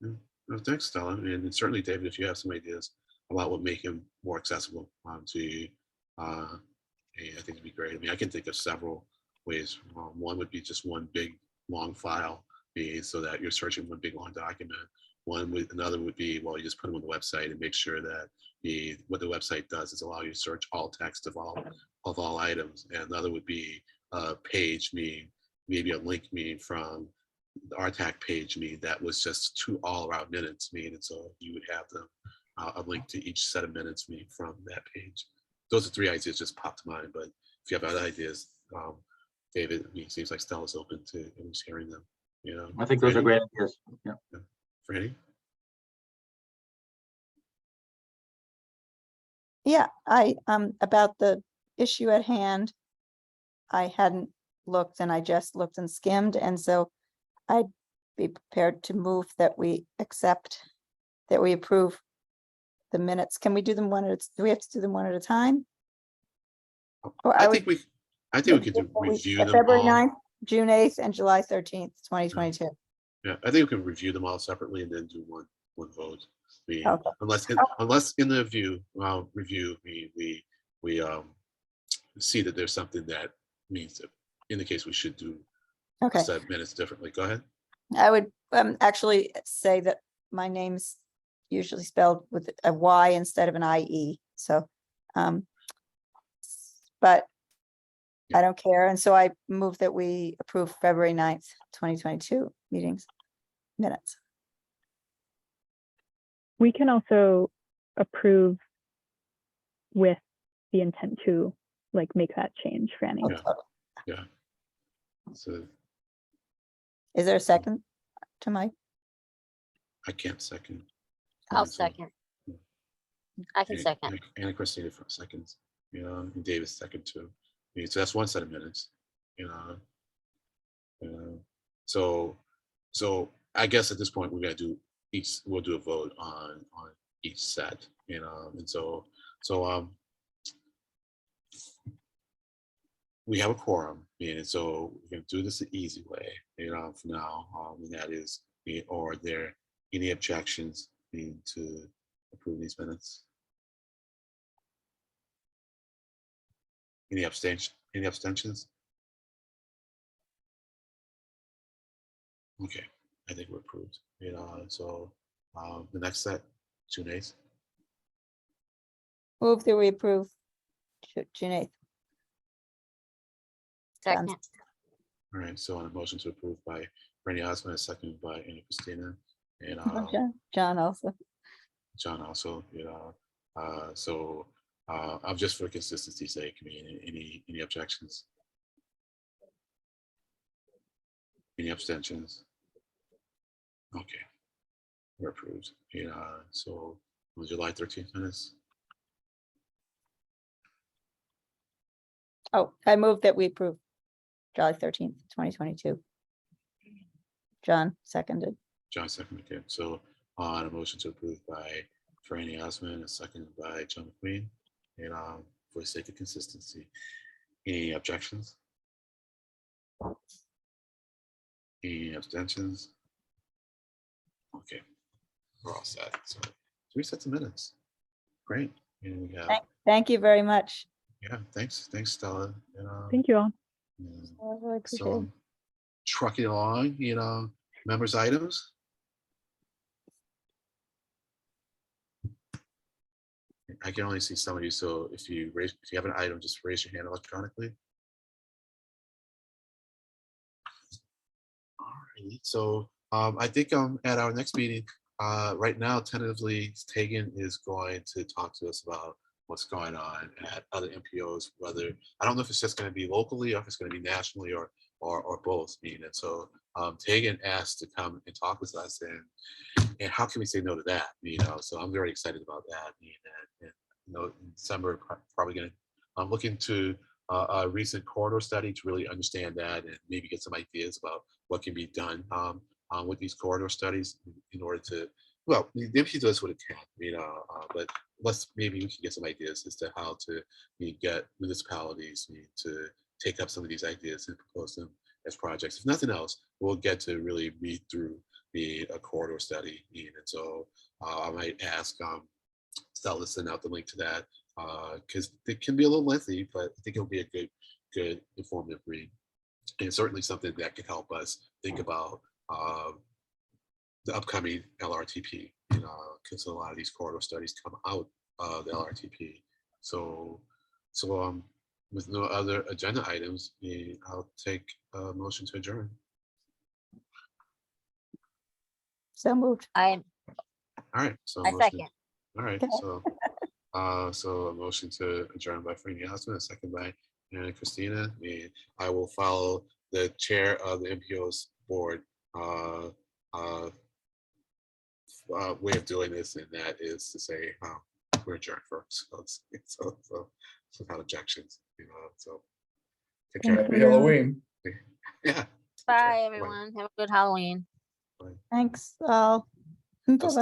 A: Well, thanks, Stella. And certainly, David, if you have some ideas about what make him more accessible to you, I think it'd be great. I mean, I can think of several ways. One would be just one big long file, so that you're searching one big long document. Another would be, well, you just put them on the website and make sure that what the website does is allow you to search all text of all items. And another would be a page, maybe a link from the RTAC page that was just 2 all-around minutes and so you would have them a link to each set of minutes from that page. Those are 3 ideas just popped to mind, but if you have other ideas, David, it seems like Stella's open to at least hearing them.
F: I think those are great ideas. Yeah.
A: Franny?
D: Yeah, about the issue at hand, I hadn't looked, and I just looked and skimmed, and so I'd be prepared to move that we approve the minutes. Can we do them do we have to do them one at a time? Or
A: I think we could review them
D: February
A: all.
D: 9th, June 8th, and July 13th, 2022.
A: Yeah, I think we can review them all separately and then do one vote.
D: Okay.
A: Unless in the review we see that there's something that indicates we should do
D: Okay.
A: set of minutes differently. Go ahead.
D: I would actually say that my name's usually spelled with a Y instead of an IE. So, but I don't care. And so I move that we approve February 9th, 2022 meetings minutes.
B: We can also approve with the intent to make that change, Franny.
A: Yeah. So
D: Is there a second to my?
A: I can't second.
I: I'll
A: So,
I: second. I can second.
A: Anna Christina for seconds, and David second too. So that's one set of minutes, So I guess at this point we're gonna do we'll do a vote on each set, and so we have a quorum, and so we're gonna do this the easy way, for now, and that is, are there any objections to approve these minutes? Any abstentions? Okay, I think we're approved. So the next set, June 8th.
D: Move that we approve June 8th.
I: Second.
A: All right, so on a motion to approve by Randy Osmond, seconded by Anna Christina, and
D: John also.
A: John also. So I'm just for consistency's sake. Any objections? Any abstentions? Okay. We're approved. So on July 13th minutes.
D: Oh, I move that we approve July 13th, 2022. John seconded.
A: John second. Okay. So on a motion to approve by Franny Osmond, a second by John McQueen. And for the sake of consistency, any objections? Any abstentions? Okay, we're all set. So 3 sets of minutes. Great. And we have,
D: Thank you very much.
A: yeah, thanks, Stella.
B: Thank you all.
A: And
D: I really appreciate
A: so
D: it.
A: trucking along, members' items. I can only see some of you, so if you have an item, just raise your hand electronically. All right, so I think at our next meeting, right now, tentatively, Tegan is going to talk to us about what's going on at other MPOs, whether, I don't know if it's just going to be locally or if it's going to be nationally or both. And so Tegan asked to come and talk with us, and how can we say no to that? So I'm very excited about that. And in December, probably going to look into a recent corridor study to really understand that and maybe get some ideas about what can be done with these corridor studies in order to, well, the MPO does what it can, but maybe we can get some ideas as to how to get municipalities to take up some of these ideas and propose them as projects. If nothing else, we'll get to really read through a corridor study. And so I might ask Stella to send out the link to that because it can be a little lengthy, but I think it'll be a good informative read. And certainly something that can help us think about the upcoming LRTP, because a lot of these corridor studies come out of the LRTP. So with no other agenda items, I'll take a motion to adjourn.
D: So moved.
I: I
A: All right. So
I: I
A: motion-
I: second.
A: All right.
D: Okay.
A: So a motion to adjourn by Franny Osmond, a second by Anna Christina. And I will follow the chair of the MPO's board way of doing this, and that is to say we're adjourned first. So without objections, so take care.
H: Happy Halloween.
A: Yeah.
I: Bye, everyone. Have a good Halloween.
D: Thanks all. Bye-bye.